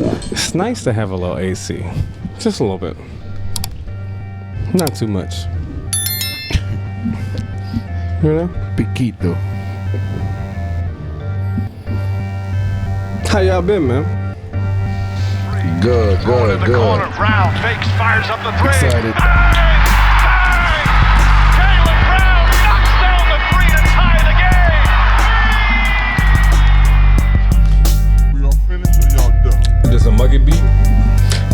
It's nice to have a little AC. Just a little bit. Not too much. You know? Piquito. How y'all been, man? Good. Brown fakes, fires up the three. Excited. Jaylen Brown knocks down the three to tie the game. We all finished or y'all done? Just a muggy beat?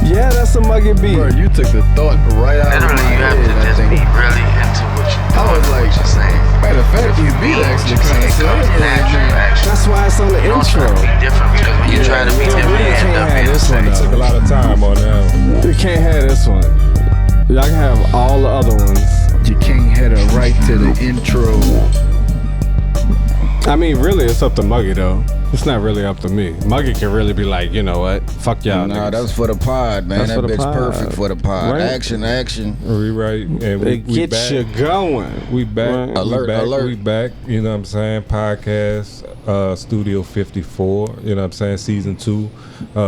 Yeah, that's a muggy beat. Bro, you took the thought right out of my Literally, you have head. to just be really into what you're doing, I was like, what you're saying. matter of fact, you beat actually kind of Natural, actually. That's why it's on the You don't intro. try to be different because when you try to be different, you end up being the same. Took a lot of time on that. You can't have this one. Y'all can have all the other ones. You can't head her right to the intro. I mean, really, it's up to Muggy, though. It's not really up to me. Muggy can really be like, you know what? Fuck y'all Nah, niggas. that's for the pod, man. That's That for the bitch pod. perfect for the pod. Right. Action. We right, and we It gets back. you going. We back. Right. Alert. We back. You know what I'm saying? Podcast, Studio 54. You know what I'm saying? Season 2.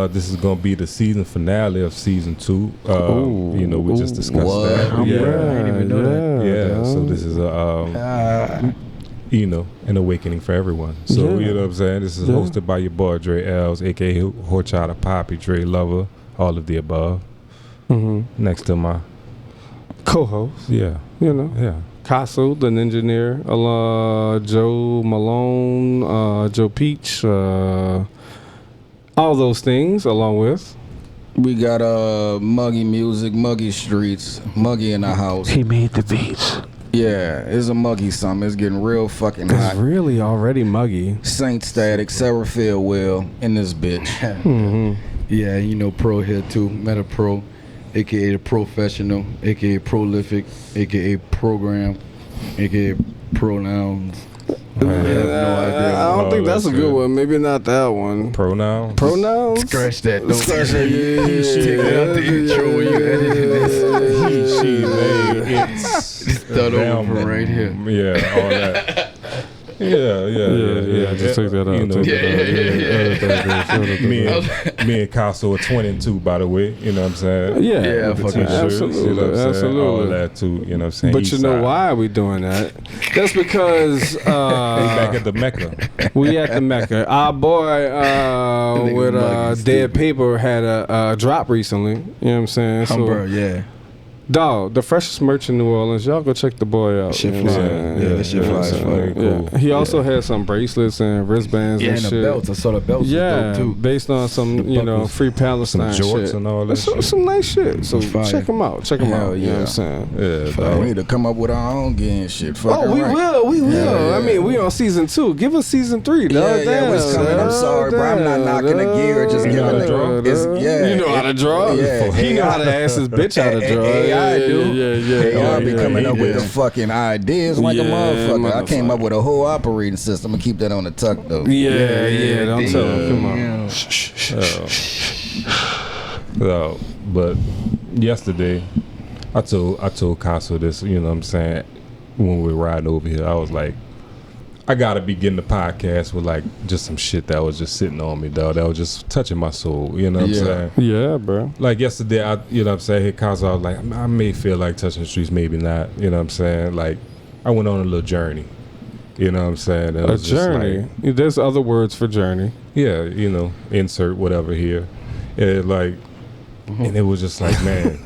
This is gonna be the season finale of season 2. You know, we just discussed that. I didn't even know that. Yeah. So this is you know, an awakening for everyone. So you know what I'm saying? This is hosted by your boy Dre Els, aka Horchata Poppy, Dre Lover, all of the above. Next to my Co-host. yeah. You know. Yeah. Castle, the engineer, Joe Malone, Joe Peach, all those things, along with. We got Muggy Music, Muggy Streets, Muggy in the house. He made the beats. Yeah, it's a Muggy summer. It's getting real fucking It's hot. really already Muggy. Saint Static, Sarah Fairwell in this bitch. Yeah, you know, Pro here too. Meta Pro, aka the Professional, aka Prolific, aka Program, aka Pronouns. I have no idea. I don't think that's a good one. Maybe not that one. Pronouns. Pronouns? Scratch that. Don't Scratch that. Take that out the intro when you editing this. He, she, they, it's. Start over from right here. Yeah, all that. Yeah. Just take that out. You know, me and Castle are 22, by the way. You know what I'm saying? Yeah, Yeah, The fucking t-shirts, you know what I'm saying? absolutely. All that too. You know what I'm saying? But you East know side. why are we doing that? That's because We back at the Mecca. we at the Mecca. Our boy with Dead Paper had a drop recently. You know what I'm saying? Bro, yeah. Dog, the freshest merch in New Orleans. Y'all go check the boy out. Shit you know what I'm fly. saying? Yeah, that shit You know what fly I'm as saying? fuck. Yeah. He also had some bracelets and wristbands Yeah, and and shit. the belts. I saw the belts. Yeah, Was dope too. based on some, The you know, buckles. free Palestine Some jorts shit. and all that some, shit. some nice shit. So It's fire. check them out. Check them Hell out. You know what yeah. I'm saying? Yeah, We dog. need to come up with our own game shit. Oh, Fucking we right. will. We will. Yeah. I mean, we on season 2. Give us season 3, dog. Yeah, Damn, it's coming. I'm dog. sorry, bro. I'm not knocking the gear. Just You know giving how to draw? the. It's, yeah. You know how to draw? Yeah. He know how to ask his bitch how to draw. AI do. Yeah. AI be coming up with yeah. the fucking ideas like a Yeah, motherfucker. I came motherfucker. up with a whole operating system and keep that on the tuck though. Yeah. Don't tell him. Come on. So, but yesterday, I told Castle this. You know what I'm saying? When we were riding over here, I was like, I gotta begin the podcast with like just some shit that was just sitting on me, dog. That was just touching my soul. You know what I'm saying? Yeah, bro. Like yesterday, you know what I'm saying? Hey, Castle, I was like, I may feel like touching the streets, maybe not. You know what I'm saying? Like, I went on a little journey. You know what I'm saying? It A was just journey. like, There's other words for journey. yeah, you know, insert whatever here. It like, and it was just like, man,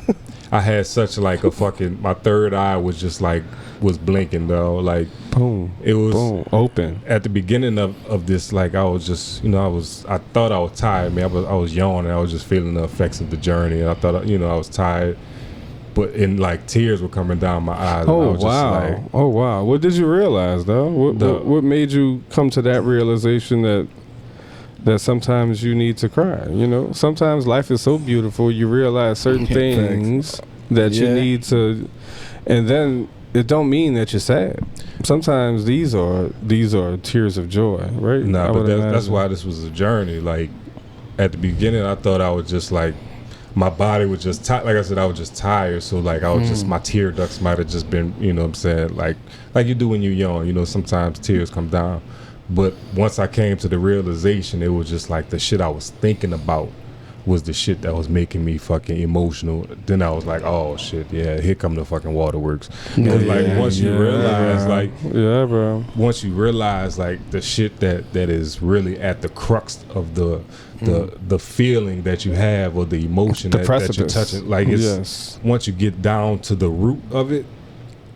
I had such like a fucking, my third eye was just like, was blinking though. Like, Boom. it was Boom. Open. at the beginning of this, like I was just, you know, I thought I was tired, man. I was yawning. I was just feeling the effects of the journey. And I thought, you know, I was tired. But in like tears were coming down my eyes. And I Oh was wow! Just like, Oh wow! What did you realize, though? What made you come to that realization that sometimes you need to cry? You know, sometimes life is so beautiful, you realize certain things that you need to, and then it don't mean that you're sad. Sometimes these are tears of joy, right? Nah, I but would that's imagine. why this was a journey. Like at the beginning, I thought I was just like, my body was just tired. Like I said, I was just tired. So like I was just, my tear ducts might have just been, you know what I'm saying? Like you do when you yawn, you know, sometimes tears come down. But once I came to the realization, it was just like the shit I was thinking about was the shit that was making me fucking emotional. Then I was like, oh shit, yeah, here come the fucking waterworks. Because like once you realize like, yeah, bro, once you realize like the shit that is really at the crux of the feeling that you have or the emotion the that you're precipice. touching, like it's once you get down to the root of it,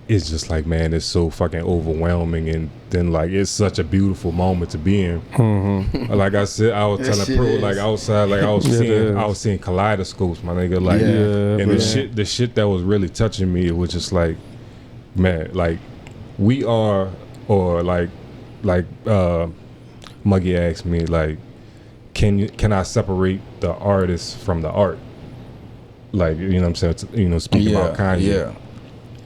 it's just like, man, it's so fucking overwhelming, and then like it's such a beautiful moment to be in. Like I said, I was telling Pro, like outside, like I was seeing kaleidoscopes, my nigga, like, and the shit that was really touching me, it was just like, man, like we are, or like Muggy asked me, like, can I separate the artist from the art? Like, you know what I'm saying? You know, speaking about Kanye. Yeah.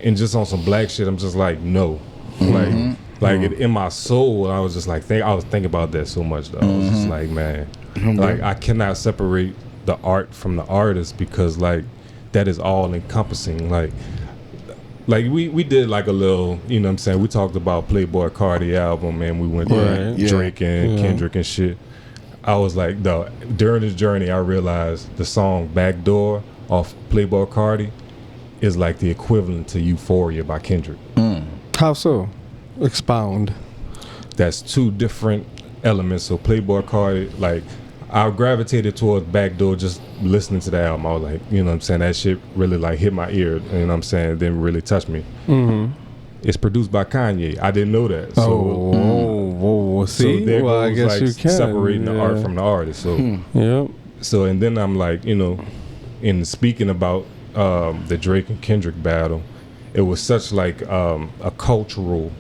And just on some black shit, I'm just like, no. Like in my soul, I was just like, I was thinking about that so much, though. I was just like, man, like I cannot separate the art from the artist, because like that is all encompassing. Like we did like a little, you know what I'm saying? We talked about Playboi Carti album, and we went to Drake and Kendrick and shit. I was like, during this journey, I realized the song Backdoor off Playboi Carti is like the equivalent to Euphoria by Kendrick. How so? Expound. That's two different elements. So Playboi Carti, like, I gravitated towards Backdoor just listening to the album. I was like, you know what I'm saying? That shit really like hit my ear, you know what I'm saying? It didn't really touch me. It's produced by Kanye. I didn't know that. So, see? So there well, goes, I guess like, you can. separating the art from the artist. So, So, and then I'm like, you know, in speaking about the Drake and Kendrick battle, it was such like a cultural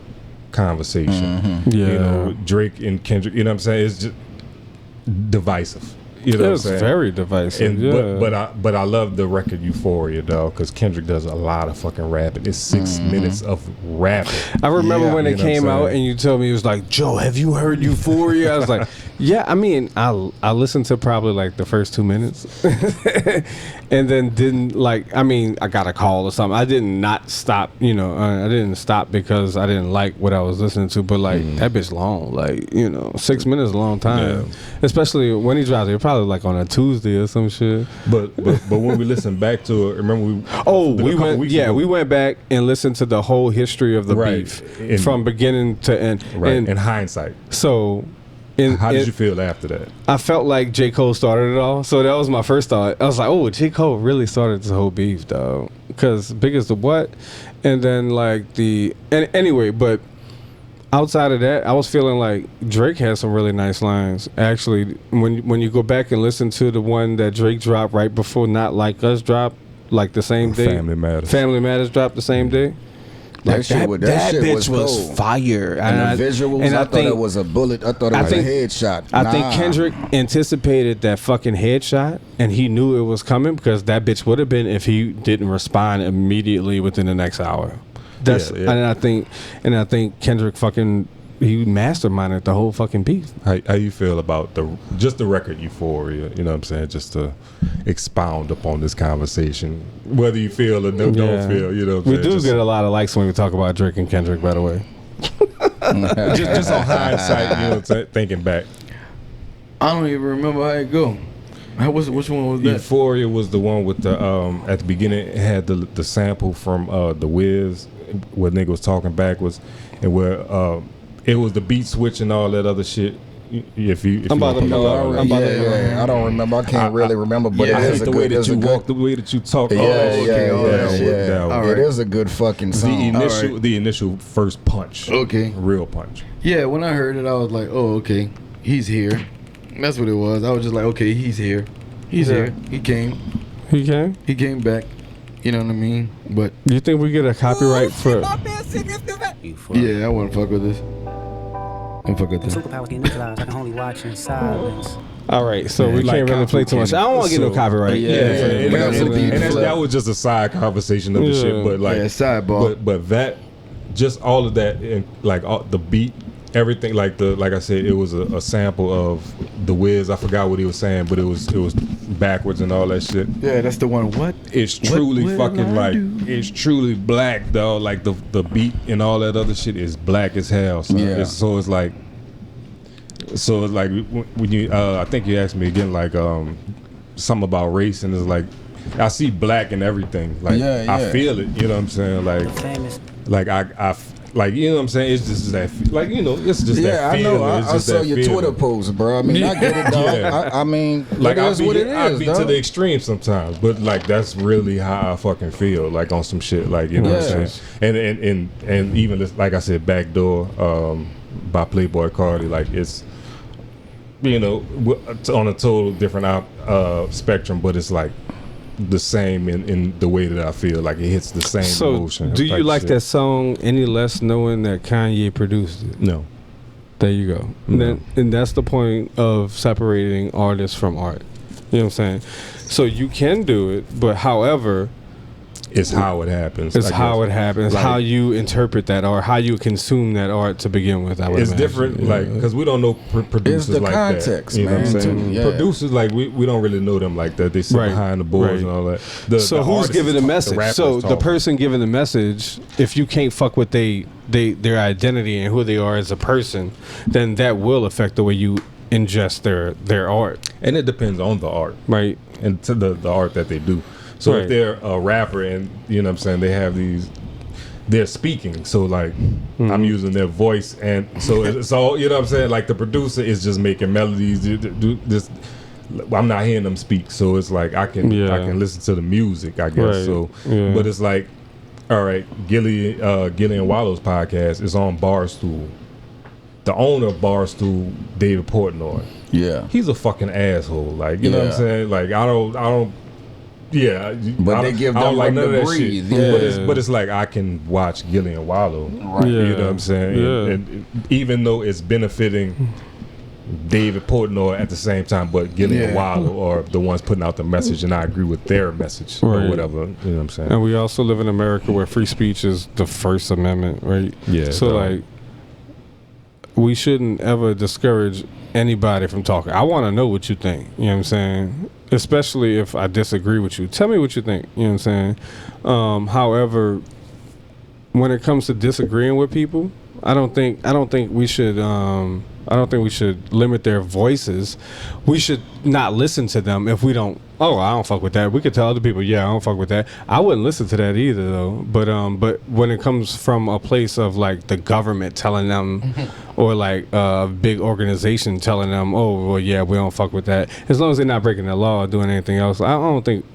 conversation. You know, Drake and Kendrick, you know what I'm saying? It's just divisive. You know what I'm saying? Very divisive. And, but I love the record Euphoria, though, because Kendrick does a lot of fucking rapping. It's 6 minutes of rapping. I remember when it You know what I'm came out saying? and you told me, it was like, Joe, have you heard Euphoria? I was like, yeah, I mean, I listened to probably like the first 2 minutes and then didn't like, I mean, I got a call or something. I did not stop, you know, I didn't stop because I didn't like what I was listening to, but like that bitch long, like, you know, 6 minutes is a long time, especially when he dropped it, probably like on a Tuesday or some shit. But when we listened back to it, remember we went back and listened to the whole history of the beef from beginning to end. Right. And in hindsight. So how did you feel after that? I felt like J. Cole started it all. So that was my first thought. I was like, oh, J. Cole really started this whole beef, though. Because Big as the What? And then like anyway, but outside of that, I was feeling like Drake had some really nice lines. Actually, when you go back and listen to the one that Drake dropped right before Not Like Us dropped, like the same day. Family Matters dropped the same day. Like that bitch was fire. And the visuals, I thought it was a bullet. I thought it was a headshot. I think Kendrick anticipated that fucking headshot, and he knew it was coming, because that bitch would have been if he didn't respond immediately within the next hour. And I think Kendrick fucking, he masterminded the whole fucking piece. How you feel about the record Euphoria? You know what I'm saying? Just to expound upon this conversation, whether you feel or don't feel. You know, what I'm we do get a lot of likes when we talk about Drake and Kendrick. By the way, just on hindsight, you know, what I'm saying? Thinking back, I don't even remember how it go. Which one was that? Euphoria was the one with the at the beginning it had the sample from the Wiz where nigga was talking backwards, and where it was the beat switch and all that other shit. I don't remember. I can't really remember, but I hate the way that you walk, the way that you talk. It is a good fucking song. The initial first punch. Okay. Real punch. Yeah, when I heard it, I was like, oh, okay, he's here. That's what it was. I was just like, okay, he's here. He's here. He came. He came? He came back. You know what I mean? But you think we get a copyright for? Yeah, I wouldn't fuck with this. Superpowers get neutralized. I can only watch in silence. All right, so we can't really play too much. I don't want to get no copyright. That was just a side conversation of the shit, but like sidebar. But that, just all of that, and like all, the beat, everything, like I said, it was a sample of the Wiz. I forgot what he was saying, but it was backwards and all that shit. Yeah, that's the one. What? It's truly fucking like it's truly black, though. Like the beat and all that other shit is black as hell. So it's like when you I think you asked me again, like something about race, and it's like I see black in everything. Like I feel it. You know what I'm saying? Like Famous. like I like, you know what I'm saying? It's just that, like, you know, it's just that feeling. Yeah, I know. I saw your Twitter post, bro. I mean, I get it, dog. Yeah. I mean, like, it is what it is, I be dog. to the extreme sometimes, but like that's really how I fucking feel, like on some shit, like, you know what I'm saying? And even this, like I said, Backdoor by Playboy Cardi, like it's, you know, on a total different spectrum, but it's like the same in the way that I feel, like it hits the same emotion. Do you like that song any less knowing that Kanye produced it? No. There you go. No. And that's the point of separating artists from art. You know what I'm saying? So you can do it, but however, it's how it happens. It's how it happens. Like, how you interpret that art, how you consume that art to begin with. I would imagine. Different, like, because we don't know producers it's the like context, that. You know man, what I'm saying? yeah. Producers, like, we don't really know them like that. They sit behind the boards and all that. So who's giving the message? So the person giving the message, if you can't fuck with their identity and who they are as a person, then that will affect the way you ingest their art. And it depends on the art, right? And to the art that they do. So if they're a rapper and, you know what I'm saying, they have they're speaking. So like I'm using their voice, and so it's all, you know what I'm saying, like the producer is just making melodies. Do this. I'm not hearing them speak, so it's like I can listen to the music, I guess. So, but it's like, all right, Gilly and Wallow's podcast is on Barstool. The owner of Barstool, David Portnoy. Yeah, he's a fucking asshole. Like, you know what I'm saying? Like I don't. Yeah, but they give them like room to breathe. But it's like I can watch Gillian Wallow. Right. You know what I'm saying? Yeah. And even though it's benefiting David Portnoy at the same time, but Gillian Wallow are the ones putting out the message, and I agree with their message or whatever. You know what I'm saying? And we also live in America where free speech is the First Amendment, right? Yeah. So like, we shouldn't ever discourage anybody from talking. I want to know what you think. You know what I'm saying? Especially if I disagree with you. Tell me what you think. You know what I'm saying? However, when it comes to disagreeing with people, I don't think we should limit their voices. We should not listen to them if we don't. Oh, I don't fuck with that. We could tell other people, I don't fuck with that. I wouldn't listen to that either, though. But when it comes from a place of like the government telling them, or like a big organization telling them, oh, well, yeah, we don't fuck with that. As long as they're not breaking the law or doing anything else, I don't think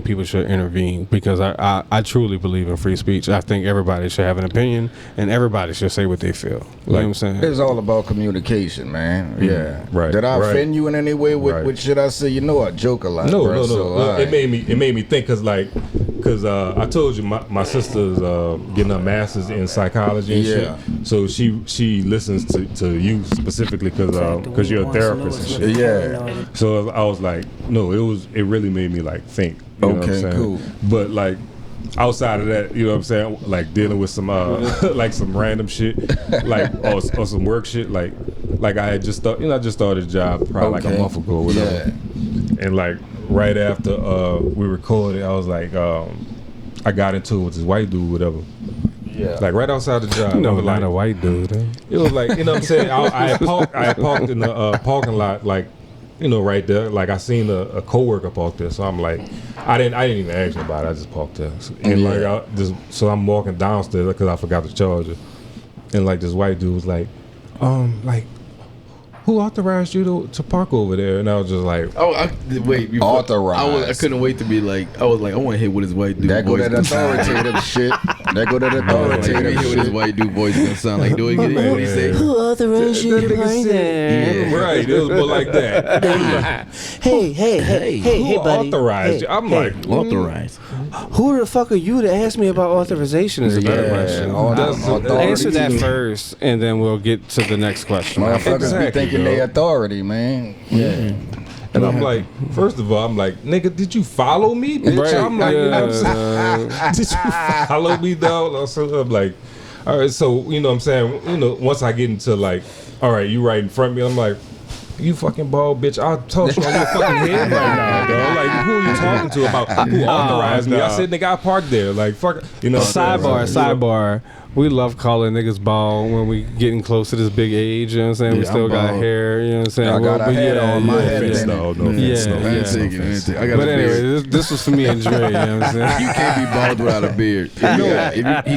people should intervene, because I truly believe in free speech. I think everybody should have an opinion, and everybody should say what they feel. You know what I'm saying? It's all about communication, man. Yeah. Right. Did I offend you in any way with shit I say? You know I joke a lot. No, bro, no. So, it made me think, cause I told you my sister's getting her master's in psychology and shit. So she listens to you specifically because you're a therapist and shit. Yeah. So I was like, no, it really made me like think. You know what I'm saying? Cool. But like outside of that, you know what I'm saying, like dealing with some like some random shit, like or some work shit, like I had just started a job probably like a month ago or whatever. Yeah. And like right after we recorded, I was like, I got into it with this white dude, whatever. Yeah. Like right outside the job. You know, like a white dude. It was like, you know what I'm saying? I had parked in the parking lot, like, you know, right there. Like I seen a coworker parked there, so I'm like, I didn't even ask him about it. I just parked there, and so I'm walking downstairs because I forgot the charger, and like this white dude was like, who authorized you to park over there? And I was just like, wait, authorized. I couldn't wait to be like, I was like, I want to hear what his white dude that go voice that authoritative shit. That go that authoritative hear what his white dude voice gonna sound like. Do it? What he say? Who authorized you to play that? yeah, right. It was more like that. Hey, Who buddy. authorized you? I'm like, Authorized. Who the fuck are you to ask me about authorization? Is a better question. Answer that first, and then we'll get to the next question. Motherfuckers be thinking they authority, man. Yeah. And I'm like, first of all, I'm like, nigga, did you follow me, bitch? Right. I'm like, did you follow me, dog? So I'm like, all right, so, you know what I'm saying? You know, once I get into like, all right, you right in front of me, I'm like, you fucking bald bitch, I'll toss you on your fucking head right now, dog. Like, who are you talking to about who authorized me? I said, nigga, I parked there. Like, fuck, you know. Sidebar. we love calling niggas bald when we getting close to this big age. You know what I'm saying? We still got hair. You know what I'm saying? I got a head on my head. I got but anyway, this was for me and Dre. You know what I'm saying? You can't be bald without a beard. He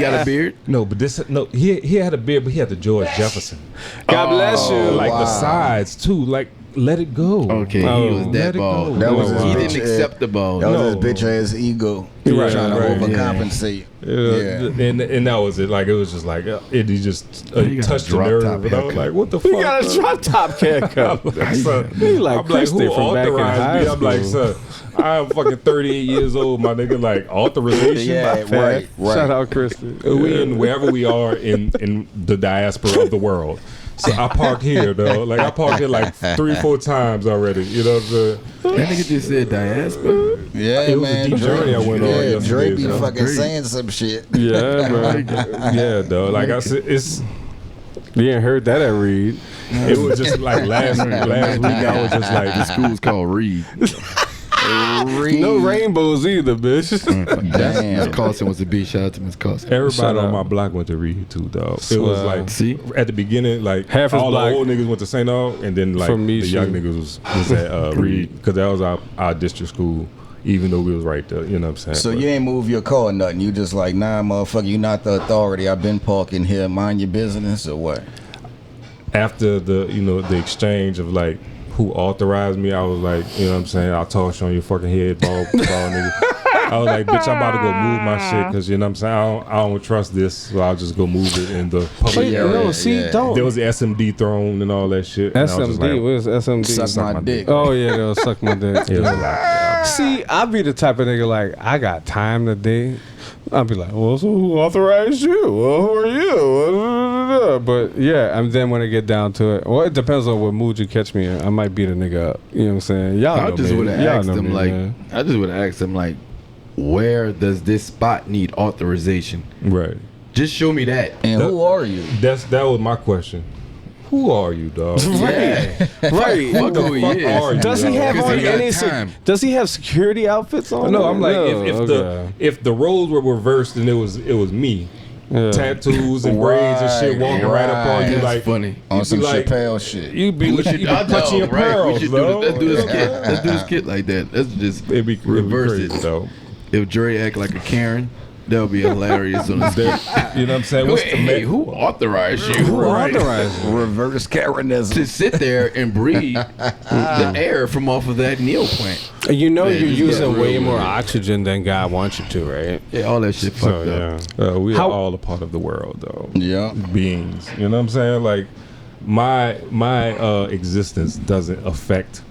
got a beard? No, but he had a beard, but he had the George Jefferson. God bless you. Like the sides too. Like let it go. Okay, he was that bald. That was he didn't accept the bald. That was his bitch ass ego. He was trying to overcompensate. And that was it. Like it was just like it just touched the nerve. And I was like, what the fuck? You got a drop top haircut. He like Christy from back in high school. I'm like, sir, I'm fucking 38 years old, my nigga. Like authorization. Yeah, right. Shout out Christy. We in wherever we are in the diaspora of the world. So I parked here though. Like I parked here like 3-4 times already. You know what I'm saying? That nigga just said diaspora. Yeah, It was man. a deep journey I went on yesterday. Dre be so. fucking saying some shit. Yeah, bro. Yeah, though. Like I said, You ain't heard that at Reed. it was just like last week. I was just like, The school's called Reed. No rainbows either, bitch. Damn. Miss Carson was a beat. Shout out to Miss Carson. everybody Shout on out. my block went to Reed too, dog. It was like, See? at the beginning, like Half his all block. the old niggas went to St. Aug, and then like From me, the young shit. niggas was at Reed because that was our district school. Even though we was right there, you know what I'm saying? So But you ain't move your car or nothing. You just like, nah, motherfucker, you not the authority. I've been parking here. Mind your business or what? after the exchange of like who authorized me, I was like, you know what I'm saying? I'll toss you on your fucking head, ball nigga. I was like, bitch, I'm about to go move my shit because you know what I'm saying? I don't trust this, so I'll just go move it in the public area. Don't. There was the SMD throne and all that shit. and I was just SMD, like, what is SMD? Suck my dick. Oh yeah, they'll suck my dick. it was a lot. Yeah. See, I be the type of nigga like I got time today. I'll be like, well, so who authorized you? Well, who are you? But yeah, and then when I get down to it, well, it depends on what mood you catch me in. I might beat a nigga up. You know what I'm saying? Y'all I know just me. would have Y'all asked know him me, like, man. I just would have asked him like, where does this spot need authorization? Right. Just show me that. And who are you? That was my question. Who are you, dog? Right. Fuck who he is. are you, Does he dog? have 'Cause on he got any? time. Does he have security outfits on? No, I'm like, okay. if the roles were reversed and it was me, Yeah. tattoos and braids and shit walking right up on you, That's like funny. On you'd some be like, Chappelle shit. you'd be We should you'd be clutching your pearls, let's do this skit. Let's do this skit like that. Let's just It'd be reverse crazy, it. though. If Dre act like a Karen, that would be hilarious on the skit. You know what I'm saying? What's the Hey, who authorized you? Who authorized you? Reverse Karenism. To sit there and breathe the air from off of that Neil plant. You know Man, you're this using got way real more weird. oxygen than God wants you to, right? Yeah, all that shit So fucked up. yeah. We How- are all a part of the world, though. Yeah. Beings. You know what I'm saying? Like my existence doesn't affect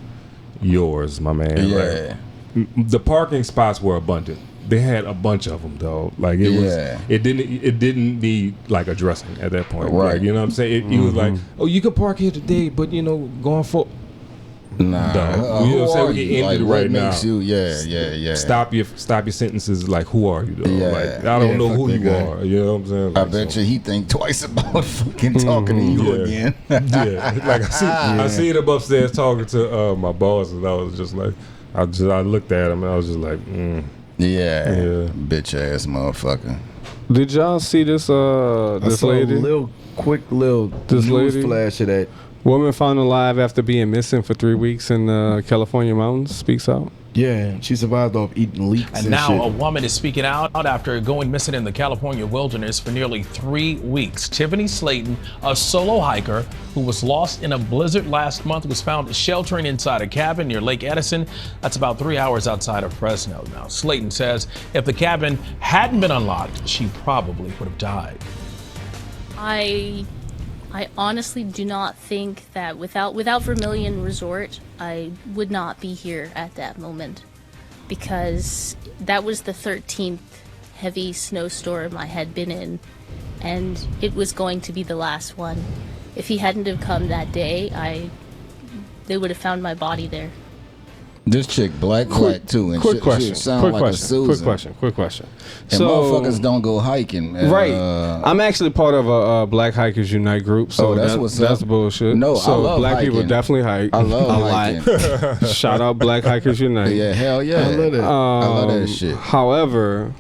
yours, my man. Yeah. Like, the parking spots were abundant. They had a bunch of them, though. Like it Yeah. was, it didn't need like addressing at that point. Right. Like, you know what I'm saying? He was like, oh, you can park here today, but you know, going for Nah. Dog. You know what I'm Who saying? are We get you? Like, ended what right makes now. you? Yeah. stop your sentences. Like, who are you, though? Yeah. Like, I don't Yeah, know fuck who that you guy. are. You know what I'm saying? I Like, bet so- you he think twice about fucking talking to you Yeah. again. Yeah, like I seen him upstairs talking to my boss, and I was just like, I looked at him and I was just like, Yeah. Yeah. Bitch ass motherfucker. Did y'all see this? I This saw lady. a quick little This news lady? flash of that. Woman found alive after being missing for 3 weeks in the California mountains. Speaks out. Yeah, she survived off eating leeks And and now shit. a woman is speaking out after going missing in the California wilderness for nearly 3 weeks. Tiffany Slayton, a solo hiker who was lost in a blizzard last month, was found sheltering inside a cabin near Lake Edison. That's about 3 hours outside of Fresno. Now, Slayton says if the cabin hadn't been unlocked, she probably would have died. I honestly do not think that without Vermilion Resort, I would not be here at that moment, because that was the 13th heavy snowstorm I had been in, and it was going to be the last one. If he hadn't have come that day, they would have found my body there. This chick black too, and Quick she question. sound Quick like question. a Susan. Quick question. And motherfuckers don't go hiking. Right. I'm actually part of a Black Hikers Unite group, so that's what's that's up. bullshit. No, so I love black hiking. people definitely hike. I love a hiking. lot. Shout out Black Hikers Unite. Yeah, hell yeah. I love that. I love that shit. However,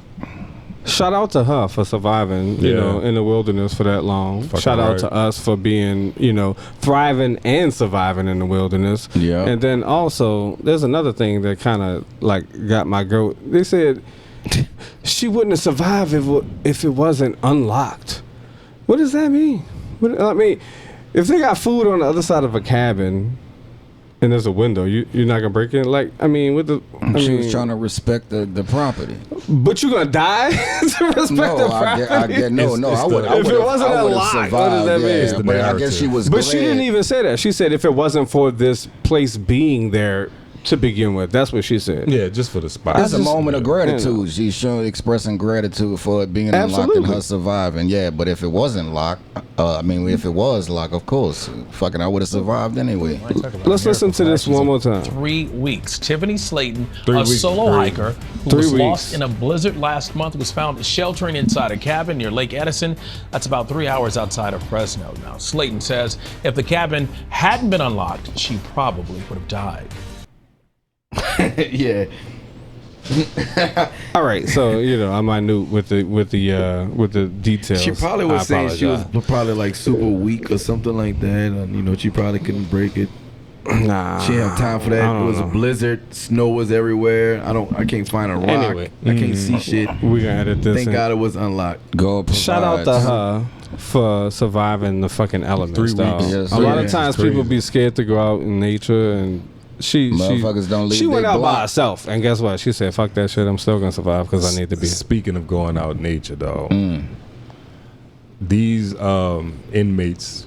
Shout out to her for surviving, you know, in the wilderness for that long. Shout out to us for being, you know, thriving and surviving in the wilderness. Yeah. And then also, there's another thing that kind of like got my goat. They said she wouldn't have survived if it wasn't unlocked. What does that mean? I mean, if they got food on the other side of a cabin and there's a window, you're not gonna break in. Like, I mean, she was trying to respect the property. But you gonna die to respect the property? I would. If it wasn't unlocked, what does that mean? But I guess she was. But she didn't even say that. She said if it wasn't for this place being there to begin with, that's what she said. Yeah, just for the spot. It's a moment of gratitude. She's showing, expressing gratitude for it being unlocked and her surviving. Yeah, but if it wasn't locked, if it was locked, of course, fucking, I would have survived anyway. Let's listen to this one more time. 3 weeks. Tiffany Slayton, a solo hiker who was lost in a blizzard last month, was found sheltering inside a cabin near Lake Edison. That's about 3 hours outside of Fresno. Now, Slayton says if the cabin hadn't been unlocked, she probably would have died. Yeah. All right, so you know I'm minute with the details. She probably was saying she was probably like super weak or something like that, and you know she probably couldn't break it. Nah, she didn't have time for that. It was a blizzard, snow was everywhere. I can't find a rock. Anyway, I can't see shit. We gonna edit this. Thank God it was unlocked. Shout out to her for surviving the fucking elements. 3 weeks. Yes, a lot of times people be scared to go out in nature and. She went out by herself, and guess what? She said, "Fuck that shit. I'm still gonna survive because I need to be." Speaking of going out in nature, dog, these inmates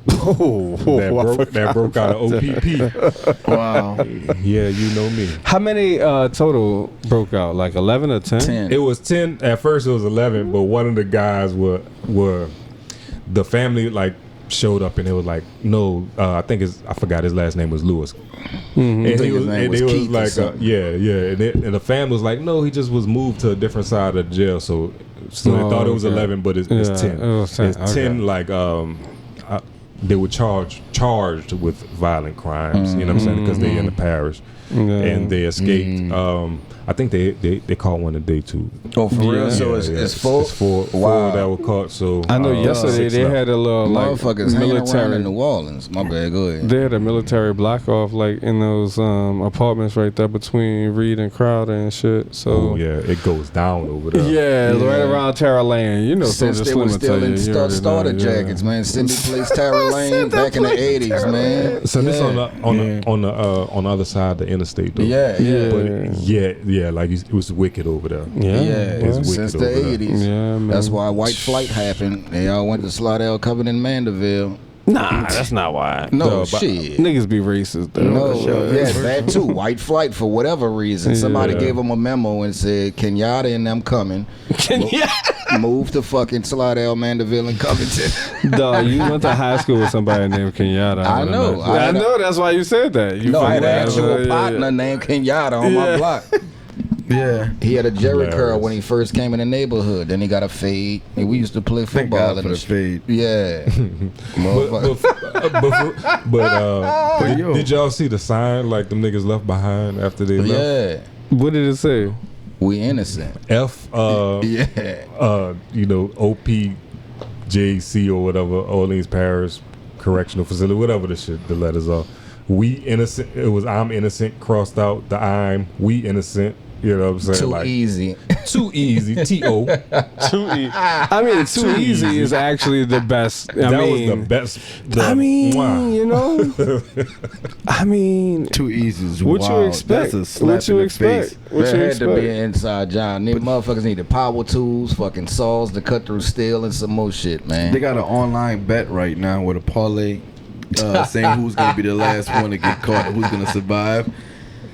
that broke out of OPP. Wow. Yeah, you know me. How many total broke out? Like 11 or 10? It was 10. At first, it was 11, but one of the guys were the family like showed up and it was like, no, I forgot his last name was Lewis. And they was like, and the family was like, no, he just was moved to a different side of the jail, so they thought it was 11, but it's 10. It's 10. Like they were charged with violent crimes. You know what I'm saying? Because they in the parish and they escaped. I think they caught one a day too. Oh, for real? So it's four? It's four that were caught. So I know yesterday they had a little like motherfuckers military in New Orleans. My bad, go ahead. They had a military block off like in those apartments right there between Reed and Crowder and shit. So it goes down over there. Yeah, right around Terra Lane. You know, since they were still in starter jackets, man. Cindy plays Terra Lane back in the 80s, man. So this on the other side of the interstate though. Yeah, like it was wicked over there. Since the 80s. Yeah, man. That's why white flight happened. They all went to Slidell Covenant, Mandeville. Nah, that's not why. No, shit. Niggas be racist, though. No, that too. White flight for whatever reason. Somebody gave them a memo and said, Kenyatta and them coming. Move to fucking Slidell, Mandeville, and Covington. Dog, you went to high school with somebody named Kenyatta. I know. I know. That's why you said that. I had an actual partner named Kenyatta on my block. Yeah. He had a Jerry curl when he first came in the neighborhood. Then he got a fade. And we used to play football in the fade. Yeah. Did y'all see the sign like them niggas left behind after they left? Yeah. What did it say? We innocent. OPJC or whatever, Orleans Parish Correctional Facility, whatever the letters are. We innocent. It was I'm innocent crossed out. The I'm we innocent. You know what I'm saying? Too easy. Too easy. T.O. Too easy. I mean, too easy is actually the best. That was the best. You know? I mean, too easy is what wild. You expect? That's a slap in the face. There had to be an inside job. Motherfuckers needed power tools, fucking saws to cut through steel and some more shit, man. They got an online bet right now with a parlay saying who's going to be the last one to get caught, who's going to survive.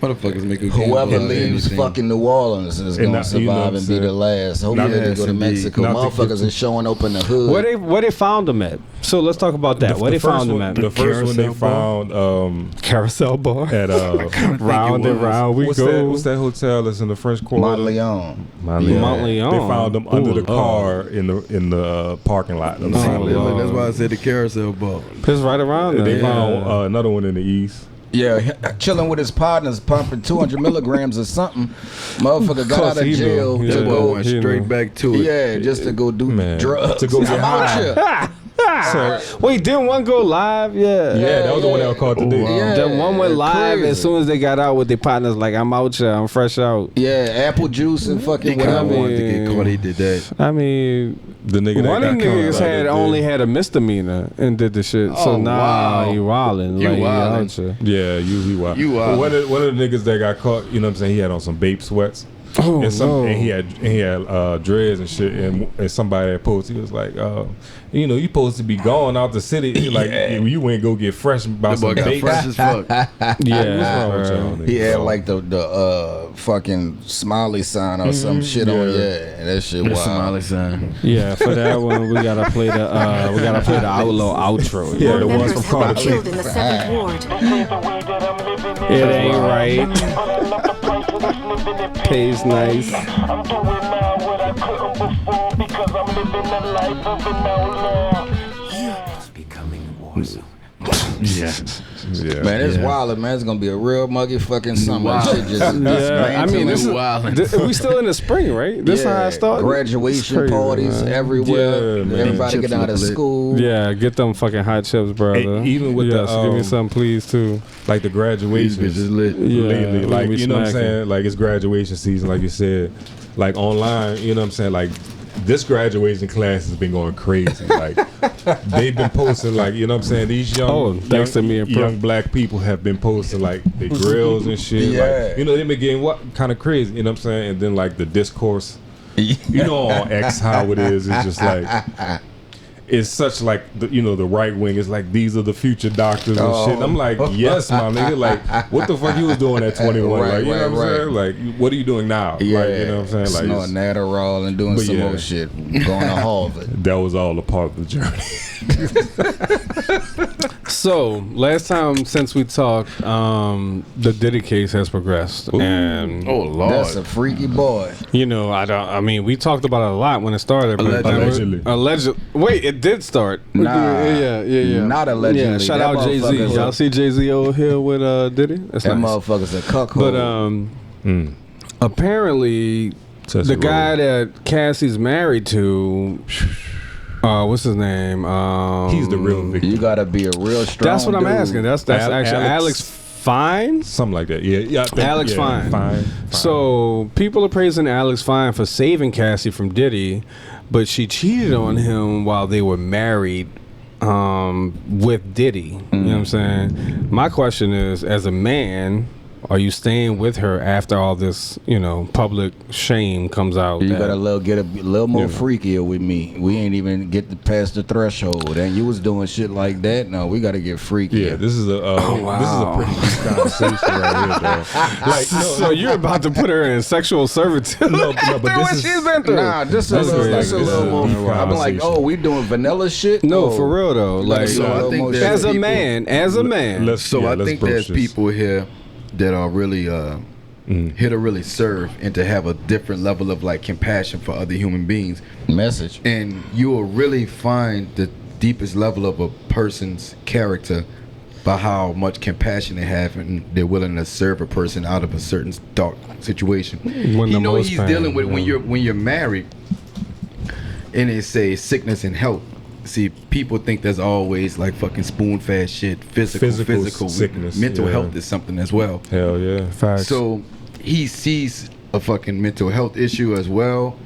Motherfuckers make a whoever leaves fucking New Orleans is gonna survive and be the last. Hopefully they go to Mexico. Motherfuckers are showing up in the hood. Where they found them at? So let's talk about that. Where they found them at? The first one they found Carousel Bar at Round and Round we go. What's that hotel that's in the French Quarter? Mont Leon. They found them under the car in the parking lot. That's why I said the Carousel Bar. It's right around there. They found another one in the east. Yeah, chilling with his partners, pumping 200 milligrams or something. Motherfucker got out of jail to go straight back to it. Yeah, just to go do drugs. To go get high. Wait, didn't one go live? Yeah, that was the one that was caught today. Yeah, the one went live crazy. as soon as they got out with their partners. Like, I'm out here, I'm fresh out. Yeah, apple juice and fucking They whatever. wanted to get caught. He did that. I mean, The nigga one that of got them niggas caught had only had a misdemeanor and did the shit. So Oh, now wow. he wildin'. You like, he wildin'. out here. Yeah, you wild. You wild. One of the niggas that got caught, you know what I'm saying, he had on some Bape sweats. Oh, And he had dreads and shit, and somebody had posted, he was like, you know, you supposed to be gone out the city, like you ain't go get fresh about That boy some got Bape. fresh as fuck. Yeah, What's wrong with y'all niggas? He had like the fucking smiley sign or some shit on. Yeah, that shit The wild. Somali sign. Yeah, for that one we gotta play the outlaw outro. Yeah, the ones from Carter killed Tree. in the 7th Ward. It ain't right. Pays nice. I'm doing now what I couldn't before because I'm living the life of an outlaw. Becoming a war zone. Yeah. Yeah. Man, it's wild, man. It's gonna be a real muggy fucking summer. Shit just I mean, this is wildin'. we still in the spring, right? This is how it started. Graduation It's crazy, parties man. everywhere. Yeah, man. Everybody Chips get out look of lit. school. Yeah, get them fucking hot chips, brother. Hey, even with yes, the, give me some, please, too. like the These graduations. bitches lit. Yeah, lately, we like be you know what I'm smacking. saying, like it's graduation season, like you said, like online, you know what I'm saying, like this graduation class has been going crazy. Like they've been posting, like you know what I'm saying, these thanks to me and Pro. young black people have been posting like their grills and shit. Yeah. Like, you know, they've been getting what kind of crazy, you know what I'm saying, and then like the discourse, you know, on X how it is. It's just like. It's such like the right wing is like these are the future doctors and shit. And I'm like, yes, my nigga. Like, what the fuck you was doing at 21? Right, like, you know what I'm right. saying? Like, what are you doing now? Yeah, Like, you know what I'm saying? Like, snorting Adderall and doing But some yeah. more shit. Going to Harvard. that was all a part of the journey. So, last time since we talked, the Diddy case has progressed. And, Oh Lord. That's a freaky boy. you know, I mean, we talked about it a lot when it started. But Allegedly. Wait, it did start. Nah. Yeah. Not allegedly. Yeah, shout That out Jay-Z. motherfucker's Y'all see Jay-Z over here with Diddy? That's That nice. motherfucker's a cuckold. But apparently, the guy that Cassie's married to, what's his name? He's the real victim. You gotta be a real strong That's what I'm dude. asking. That's actually Alex Fine. Something like that. Yeah. I think, Alex yeah, Fine. So people are praising Alex Fine for saving Cassie from Diddy, but she cheated on him while they were married with Diddy. You know what I'm saying? My question is, as a man, are you staying with her after all this, public shame comes out? You gotta get a little more freakier with me. We ain't even get past the threshold, and you was doing shit like that. No, we gotta get freakier. Yeah, this is a pretty deep conversation right here, dog. Like, So you're about to put her in sexual servitude? no, but this is Nah, this is a little more. I'm like, oh, we doing vanilla shit? No, Oh. for real though. Like, So I think there's as a people- man, Let's I think broach there's this. people here that are really here to really serve and to have a different level of like compassion for other human beings. Message. And you will really find the deepest level of a person's character by how much compassion they have and they're willing to serve a person out of a certain dark situation. When You the know most he's pain, dealing with yeah. when you're married and they say sickness and health. See, people think there's always like fucking spoon fast shit, physical sickness, mental yeah. health is something as well. Hell yeah. Facts. So he sees a fucking mental health issue as well,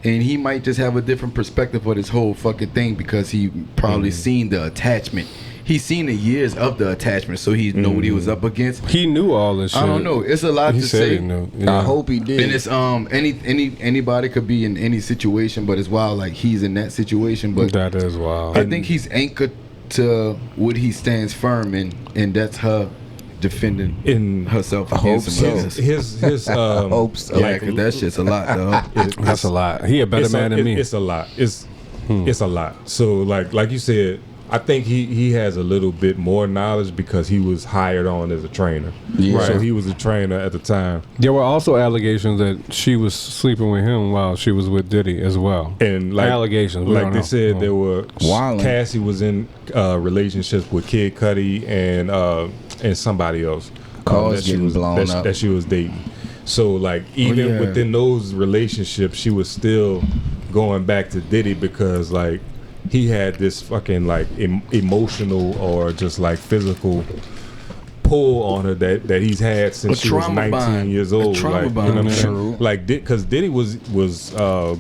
and he might just have a different perspective of this whole fucking thing because he probably seen the attachment. He's seen the years of the attachment, so he know what he was up against. He knew all this shit. I don't know. It's a lot He to said say. he knew. Yeah. I hope he did. And it's anybody could be in any situation, but it's wild like he's in that situation. But That is wild. I think he's anchored to what he stands firm in, and that's her defending In herself I against hope somebody so. else. his hope so. Yeah, because that shit's a lot, though. That's a lot. He a better man than me. It's a lot. It's a lot. So like you said, I think he has a little bit more knowledge because he was hired on as a trainer. Yeah. So he was a trainer at the time. There were also allegations that she was sleeping with him while she was with Diddy as well. And like allegations, we like don't they know. said, there were Wildin'. Cassie was in relationships with Kid Cudi and and somebody else Cars getting blown up. that she was dating. So like even within those relationships, she was still going back to Diddy because like he had this fucking like emotional or just like physical pull on her that he's had since she was 19 years old. Like, you know what I'm saying? Like, because Diddy was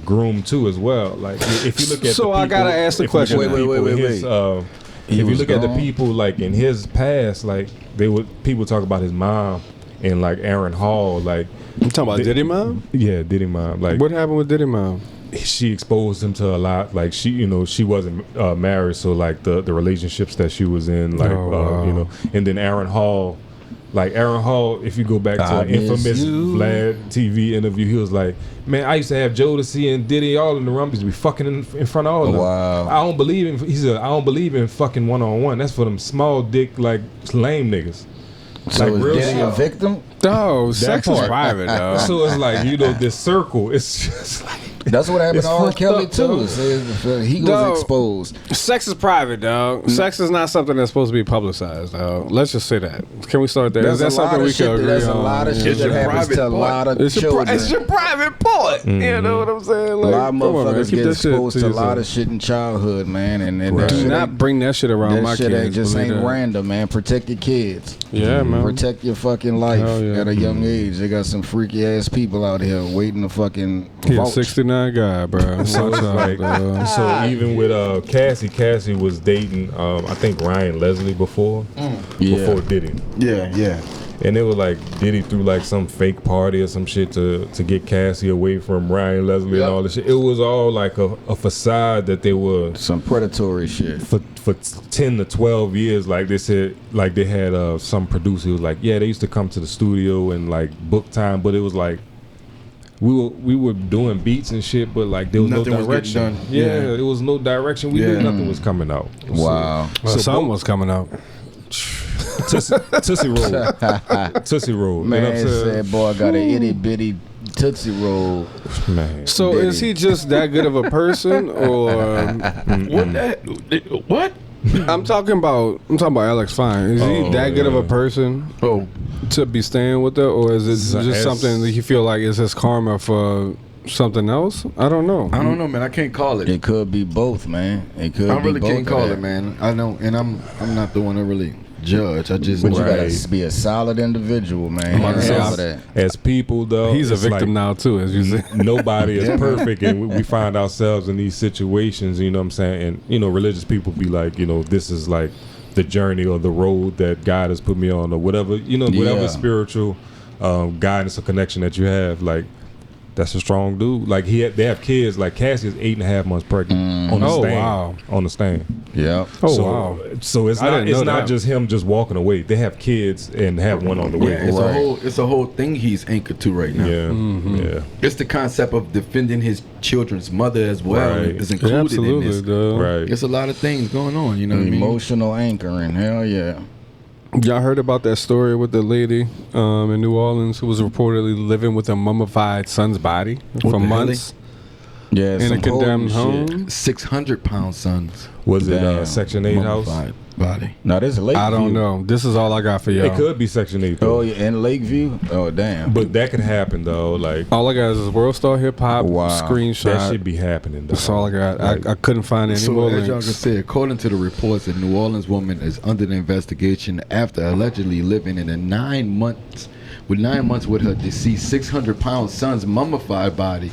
groomed too as well. Like, if you look at so I gotta ask the question. Wait. If you look at the people like in his past, like people talk about his mom and like Aaron Hall. Like, you talking about Diddy mom? Yeah, Diddy mom. Like, what happened with Diddy mom? She exposed him to a lot. Like she wasn't married, so like the relationships that she was in, like and then Aaron Hall, if you go back to an infamous Vlad TV interview, he was like, man, I used to have Jodeci and Diddy all in the rumpies be fucking in front of all of them. Wow. I don't believe in fucking one-on-one. That's for them small dick like lame niggas. So like, is Diddy a victim? No, sex is private, though. So it's like, this circle, it's just like, that's what happened to R. Kelly too. He was exposed. Sex is private, dog. Sex is not something that's supposed to be publicized, dog. Let's just say that. Can we start there? There's is that something we can agree on? There's a lot of shit that happens to a lot of children. It's your private part. You know what I'm saying? Like, a lot of motherfuckers get exposed to a lot of shit in childhood, man. And do not bring that shit around my kids. That shit ain't random, man. Protect your kids. Yeah, man. Protect your fucking life at a young age. They got some freaky ass people out here waiting to fucking vote. 69 guy, bro. So it's like, so even with Cassie was dating I think Ryan Leslie before Diddy. Yeah. And it was like Diddy threw like some fake party or some shit to get Cassie away from Ryan Leslie and all this shit. It was all like a facade that they were some predatory shit for 10 to 12 years. Like they said, like they had some producer who was like, yeah, they used to come to the studio and like book time, but it was like we were doing beats and shit, but like there was nothing no direction. There was no direction. We knew nothing was coming out. Wow. So something was coming out. Tootsie Roll. Man, you know what I'm said, boy, I got an itty bitty Tootsie Roll. Man. So Diddy. Is he just that good of a person, or what? I'm talking about Alex Fine. Is he that good of a person to be staying with her, or is it just something that you feel like is his karma for something else? I don't know. I don't know, man. I can't call it. It could be both, man. It could. I really can't call it, man. I know, and I'm not the one to really judge. I just. But you gotta be a solid individual, man. As people, though, he's a victim now too, as you say. Nobody is perfect, and we find ourselves in these situations. You know what I'm saying? And religious people be like, this is like the journey or the road that God has put me on, or whatever. Whatever spiritual guidance or connection that you have, like. That's a strong dude. Like they have kids. Like Cassie is 8.5 months pregnant on the stand. Wow. On the stand. Yeah. Wow. So it's not just him just walking away. They have kids and have one on the way. It's a whole thing he's anchored to right now. Yeah. Mm-hmm. Yeah. It's the concept of defending his children's mother as well. Right. It's included in this. Right. There's a lot of things going on. You know what I mean? Emotional anchoring. Hell yeah. Y'all heard about that story with the lady in New Orleans who was reportedly living with a mummified son's body for months? Yeah, in a condemned home. 600-pound sons. Was it Section 8 house? Body. No, this is Lakeview. I don't know. This is all I got for y'all. It could be Section 8. Though. Oh, yeah, in Lakeview? Oh, damn. But that could happen, though. Like all I got is World Star Hip Hop screenshot. That should be happening, though. That's all I got. Like, I couldn't find any more links. As y'all can say, according to the reports, a New Orleans woman is under the investigation after allegedly living in a 9 months with her deceased 600-pound son's mummified body.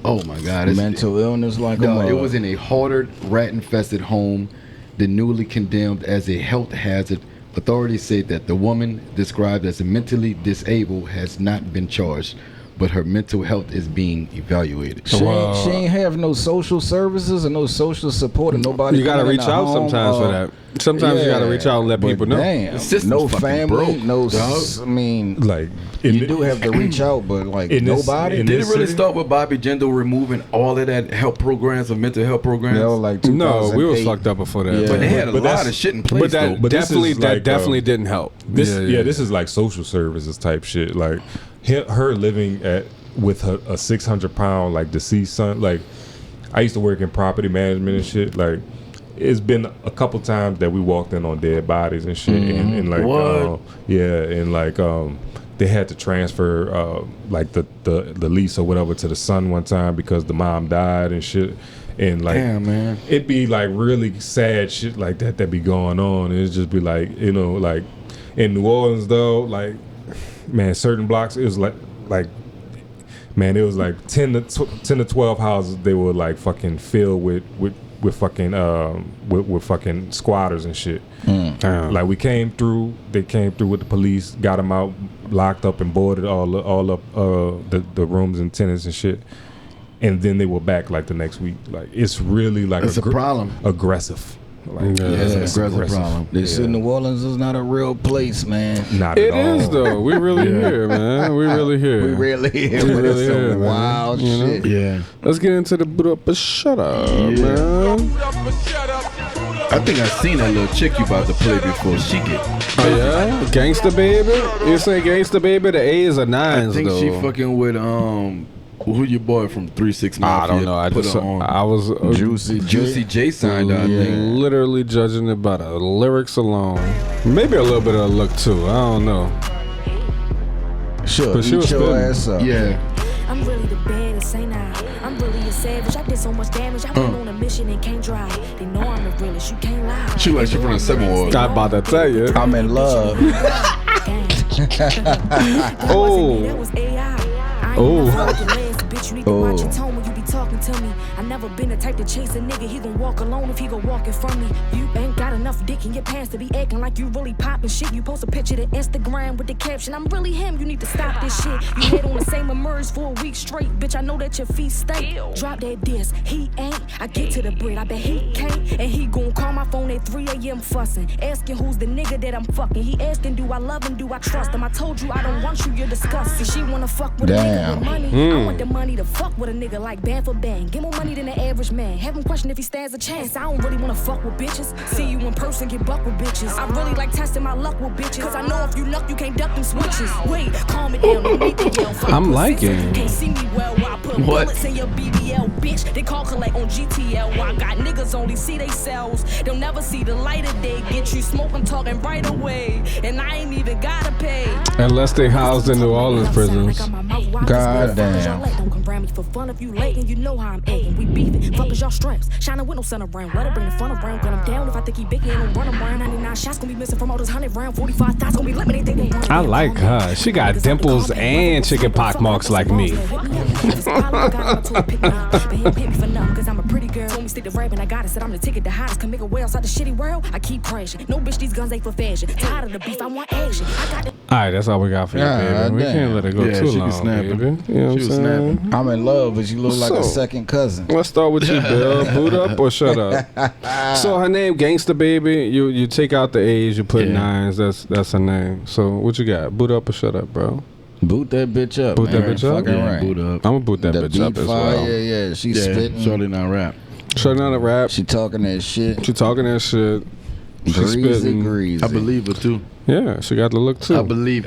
Oh, my God. Mental illness like a mother. It was in a haunted, rat-infested home. The newly condemned as a health hazard. Authorities say that the woman, described as mentally disabled, has not been charged, but her mental health is being evaluated. She ain't have no social services or no social support, and nobody. You gotta reach out sometimes for that. Sometimes you gotta reach out and let people know. Damn, no family, I mean, like you do have to reach out, but like nobody. Did it really start with Bobby Jindal removing all of that help programs or mental health programs? No, like no, we was fucked up before that. Yeah. But they had a lot of shit in place. But that definitely didn't help. This is like social services type shit. Like her living with a 600-pound like deceased son. Like I used to work in property management and shit. Like it's been a couple times that we walked in on dead bodies and shit, and like and like they had to transfer like the lease or whatever to the son one time because the mom died and shit. And like, damn, man, it'd be like really sad shit like that be going on. And it'd just be like, you know, like in New Orleans though, like, man, certain blocks it was like man, it was like 10 to 12 houses they were like fucking filled with fucking with fucking squatters and shit. Like they came through with the police, got them out, locked up and boarded all up the rooms and tenants and shit. And then they were back like the next week. Like it's really like it's a problem. Aggressive. Like, it's an aggressive problem. They said New Orleans is not a real place, man. Not at all. It is though. We really here, man. We really here. We really here. We But really it's here, some man. wild shit. Yeah. Let's get into the boot up or shut up, man. I think I seen that little chick you about to play before she get. Oh yeah, Gangsta Baby. You say Gangsta Baby? The A's are 9s I think though. she fucking with who your boy from 3 6 Mafia? I don't know. I was Juicy J signed. I think literally judging it by the lyrics alone. Maybe a little bit of a look too. I don't know. Sure, but she was your spitting. ass up. Yeah. I'm really the baddest, ain't I? I'm really a savage. I did so much damage. I went on a mission and can't drive. They know I'm the realest. You can't lie. She like she from the 7 Ward. I'm about to tell you. I'm in love. Bitch, you need to watch your tone when you be talking to me. I never been the type to chase a nigga. He gon' walk alone if he gon' walk in front of me. You ain't got enough dick in your pants to be acting like you really poppin' shit. You post a picture to Instagram with the caption, I'm really him. You need to stop this shit. You head on the same emerge for a week straight. Bitch, I know that your feet stink. Drop that disc. He ain't. I get to the bread. I bet he can't. And he gon' call my phone at 3 a.m. fussin'. Asking who's the nigga that I'm fucking. He asking, do I love him? Do I trust him? I told you I don't want you. You're disgusting. She wanna fuck with a nigga with money. I want the money to fuck with a nigga like band for band. Get more money than the average man. Have him question if he stands a chance. I don't really wanna fuck with bitches. See you in person, get buck with bitches. I really like testing my luck with bitches. Cause I know if you luck, you can't duck them switches. Wait, calm it down. Don't need to yell. I'm liking. You can't see me well while I put bullets in your BBL, bitch. They call collect on GTL. While I got niggas only see they selves. They'll never see the light of day. Get you smoke, I'm talking right away. And I ain't even gotta pay. Unless they housed in New Orleans prisons. God damn. Don't come around me for fun if you late and you know how I'm acting. We beefing. Fuck is y'all straps. Shining with no sun around. Let it bring the fun around. Gun him down if I think he big and don't run him around. 99 shots gonna be missing from all those 100 round. 45 thoughts gonna be limited. They gon' run. I like her. She got dimples and chicken pox marks like me. Cause I'm a pretty girl. Told me stick to rapping. I got it. Said I'm the ticket to hottest. Can make a way outside the shitty world. I keep crashing. No bitch, these guns ain't for fashion. Tired of the beef. I want action. I got the Alright, that's all we got for you, baby. We can't let it go too long, baby. You know what I'm saying? I'm in love, but you look like a second cousin. Let's start with you, Bill. Boot up or shut up? So her name, Gangsta Baby. You take out the A's, you put 9s. That's her name. So what you got? Boot up or shut up, bro? Boot that bitch up. Boot man. that bitch up. Right. Boot up. I'm gonna boot that The bitch up beat as fire, well. yeah. She spitting. Shorty not rap. Shutting out a rap. She talking that shit. She talking that shit. She Greasy, spitting. greasy. I believe her too. Yeah, she got the look too. I believe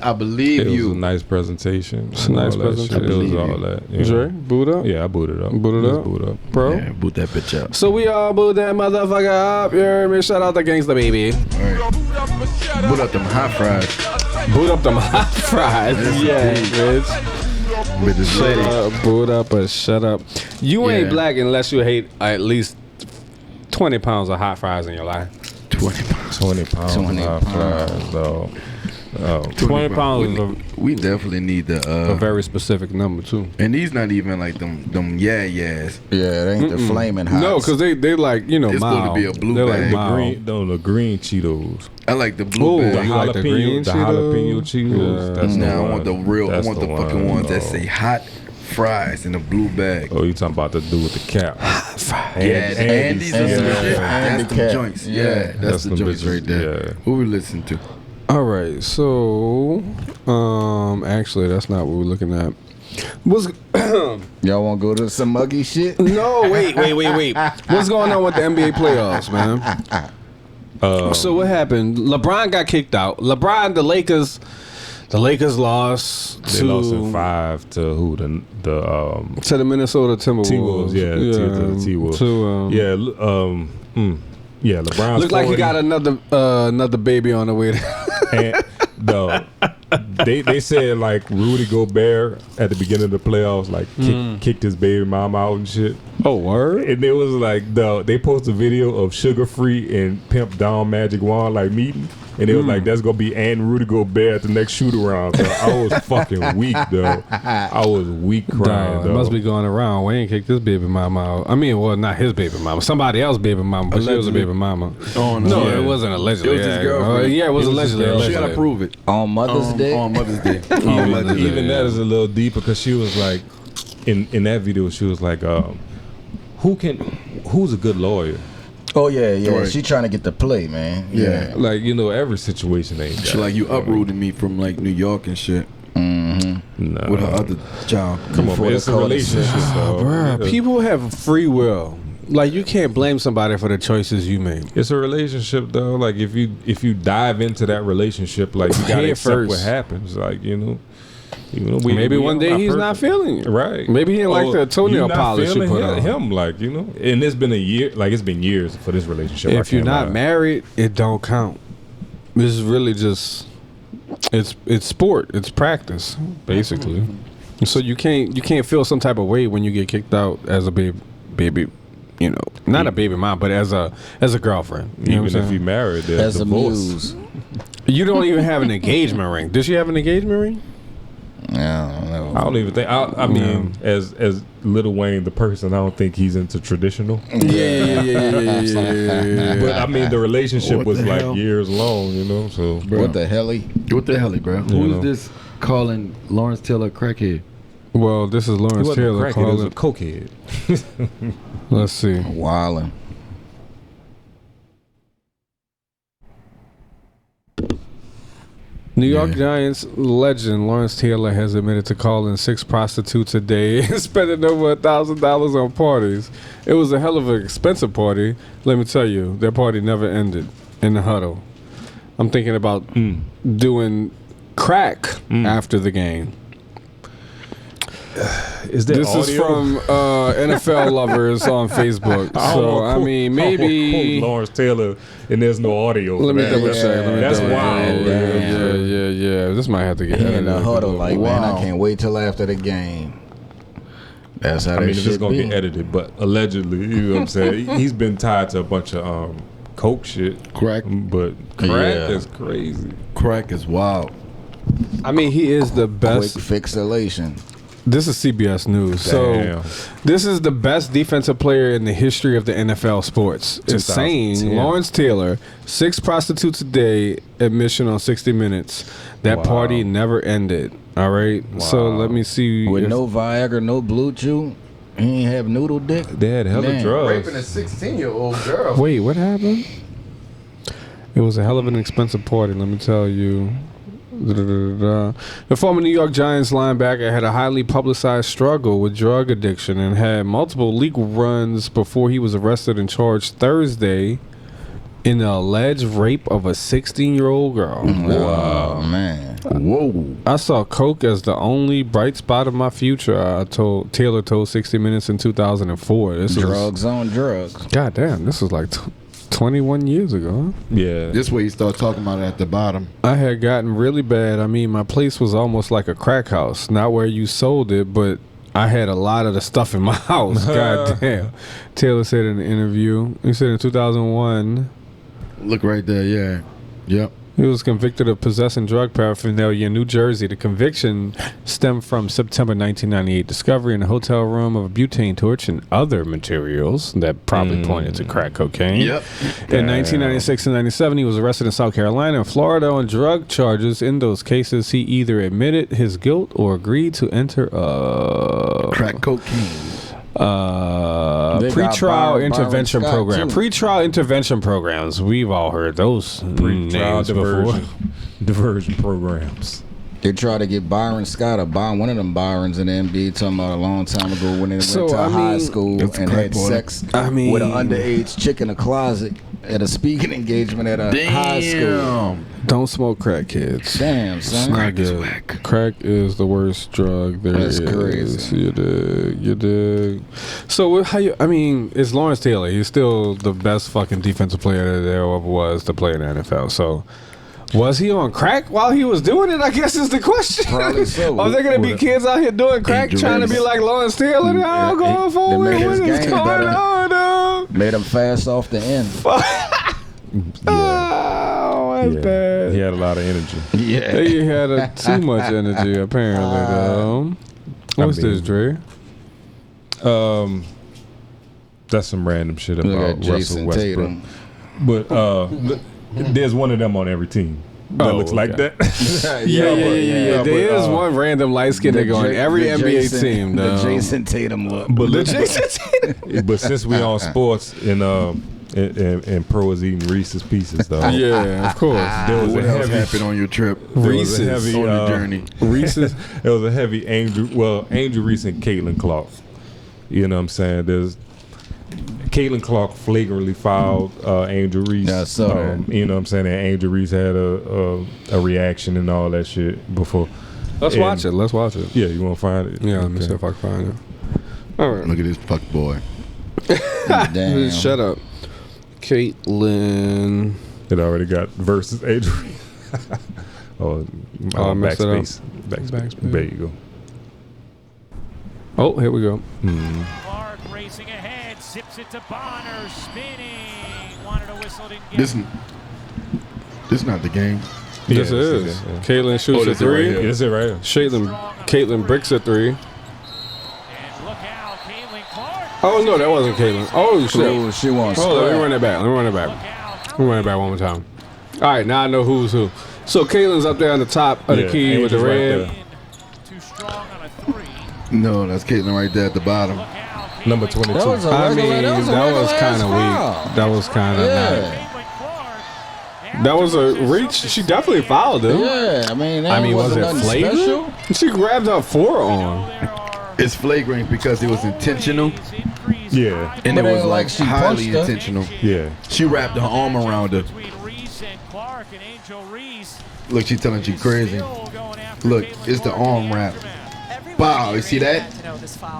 It you. was a nice presentation. It's a nice All that shit. presentation. It was all that. You Dre, know. boot up. Yeah, I booted up. Boot it up. Boot up. Bro. Yeah, boot that bitch up. So we all boot that motherfucker up. You heard me? Shout out to Gangsta Baby. Boot up them hot fries. Boot up them hot fries. Yeah, bitch. Shut up, boot up or shut up. You ain't black unless you hate at least 20 pounds of hot fries in your life. 20 pounds. 20 pounds of hot fries, though. 20 pounds is we definitely need a very specific number too. And these not even like them yeahs. Yeah, it ain't the flaming hot. No, because they like, you know, it's mild. going to be a blue They're bag. like The green Cheetos. I like the blue bag. The like the green jalapeno Cheetos. Yeah. That's Now the I want the one. real. That's I want the one, fucking ones that though. say hot fries in a blue bag. Oh, you talking about the dude with the cap? Andy's Yeah, that's Andy the Cat. joints. Yeah, Yeah, that's the them joints bitches, right there. yeah. Who we listen to? All right, so actually that's not what we're looking at. What's Y'all want to go to some muggy shit? No, wait. What's going on with the NBA playoffs, man? So what happened? LeBron got kicked out. The Lakers lost They to lost in 5 to who? to the Minnesota Timberwolves. T-Wolves, yeah. To the T-Wolves. Yeah, LeBron's Look like he 40. got another baby on the way. And they said like Rudy Gobert at the beginning of the playoffs like kicked his baby mom out and shit. Oh, word! And it was like they posted a video of Sugar Free and Pimp Down Magic Wand like meeting, and it was like that's gonna be and Rudy Gobert at the next shoot around. So I was fucking weak though. I was weak crying. It must be going around. Wayne kicked his baby mama out. I mean, well, not his baby mama, somebody else's baby mama, but she was a baby mama. Oh no, it wasn't allegedly. It was his girlfriend. Yeah, it was allegedly. She gotta prove it on Mother's Day. On Mother's Day. Even that is a little deeper because she was like, in that video, she was like, who's a good lawyer? Oh yeah. Right. She trying to get the play, man. Yeah. Like every situation ain't. She like you uprooted me from like New York and shit. No. With her other job. Come on, man. It's a relationship. Bruh, people have free will. Like you can't blame somebody for the choices you make. It's a relationship though. Like if you dive into that relationship, like you gotta accept what happens. Like maybe one day he's not feeling it. Right. Maybe he didn't like the toenail polish you put on him. Like and it's been a year. Like it's been years for this relationship. If you're not married, it don't count. This is really just it's sport. It's practice basically. So you can't feel some type of way when you get kicked out as a baby. Not a baby mom, but as a girlfriend. Even if you married, as divorce. a muse. You don't even have an engagement ring. Does she have an engagement ring? No. I don't even think. I mean, as Lil Wayne, the person, I don't think he's into traditional. Yeah. But I mean, the relationship was like years long, So bro. What the hell, bro? Who is this calling Lawrence Taylor a crackhead? Well, this is Lawrence Taylor calling. He was a cokehead. Let's see. Wildin'. New York Giants legend Lawrence Taylor has admitted to calling 6 prostitutes a day and spending over $1,000 on parties. It was a hell of an expensive party. Let me tell you, that party never ended in the huddle. I'm thinking about doing crack after the game. Is that this audio? is from NFL lovers on Facebook. So I mean, maybe Lawrence Taylor, and there's no audio. Let me double check. That's wild. Yeah. This might have to get in the huddle. Like, man, I can't wait till after the game. That's how. I mean, if it's gonna get edited, but allegedly, you know what I'm saying? He's been tied to a bunch of coke shit, crack, but crack is crazy. Crack is wild. I mean, he is the best. Quick fixation. This is CBS News. Damn. So, this is the best defensive player in the history of the NFL sports. It's saying Lawrence Taylor, 6 prostitutes a day, admission on 60 Minutes. That party never ended. All right. Wow. So let me see. With no Viagra, no Blue Chew, he ain't have noodle dick. They had hella drugs. Raping a 16-year-old girl. Wait, what happened? It was a hell of an expensive party. Let me tell you. The former New York Giants linebacker had a highly publicized struggle with drug addiction and had multiple legal runs before he was arrested and charged Thursday in the alleged rape of a 16-year-old girl. Wow, man. Whoa. I saw coke as the only bright spot of my future, Taylor told 60 Minutes in 2004. This drugs on drugs. God damn, this was like 21 years ago. Huh? Yeah. This way you start talking about it at the bottom. I had gotten really bad. I mean, my place was almost like a crack house. Not where you sold it, but I had a lot of the stuff in my house. God damn. Taylor said in the interview. He said in 2001. Look right there, yeah. Yep. He was convicted of possessing drug paraphernalia in New Jersey. The conviction stemmed from September 1998 discovery in a hotel room of a butane torch and other materials that probably pointed to crack cocaine. Yep. In 1996 and 97, he was arrested in South Carolina and Florida on drug charges. In those cases, he either admitted his guilt or agreed to enter crack cocaine. Pretrial intervention program. Pretrial intervention programs. We've all heard those pretrial names before. Diversion programs. They tried to get Byron Scott or one of them Byrons in the NBA talking about a long time ago when they went to high school and had sex with an underage chick in a closet at a speaking engagement at a high school. Don't smoke crack, kids. Damn, son. Crack is whack. Crack is the worst drug there is. That's crazy. You dig. So how you? I mean, it's Lawrence Taylor. He's still the best fucking defensive player that there ever was to play in the NFL. So. Was he on crack while he was doing it? I guess is the question. Probably so. Are there going to be kids out here doing crack trying to be like Lawrence Taylor? Now going forward. What is going on, dog? Made him fast off the end. Oh, that's bad. He had a lot of energy. Yeah. He had too much energy, apparently, though. What's this, Dre? That's some random shit about Jason Russell Tatum. Westbrook. But there's one of them on every team that looks like that. Yeah. There is one random light skinned nigga on every NBA team, though. The Jason Tatum look. But the Jason Tatum. But since we on sports and Pro is eating Reese's Pieces, though. Yeah, of course. There was What a else heavy happened on your trip? Reese's on your journey. Reese's. There was a heavy Angel Reese and Caitlin Clark. You know what I'm saying? There's Caitlin Clark flagrantly fouled Angel Reese. Yeah, I saw that. You know what I'm saying? And Angel Reese had a reaction and all that shit before. Let's watch it. Yeah, you want to find it? Yeah, let me see if I can find it. All right. Look at this fuck boy. Damn. Shut up. Caitlin. It already got versus Angel Reese. I messed it up. Backspace. There you go. Oh, here we go. Clark racing ahead, zips it to Bonner, spinning. Wanted a whistle, didn't get it. This is not the game. Yes, it is. Caitlin shoots a three. Yeah, this is it right here. Caitlin bricks a three. And look out, Caitlin Clark. Oh, no, that wasn't Caitlin. Oh, shit. Ooh, she wants. Hold on, let me run it back. Let me run it back one more time. All right, now I know who's who. So Caitlin's up there on the top of the key with the red. Too strong on a three. No, that's Caitlin right there at the bottom. Number 22. That was a regular, that was kind of weak. That was kind of That was a reach. She definitely fouled him. Yeah, I mean, was it flagrant? She grabbed her forearm. It's flagrant because it was intentional. Yeah. And But it was it like she highly punched her. intentional. Yeah. She wrapped her arm around her. Look, she's telling you crazy. Look, it's the arm wrap. Wow, you see that?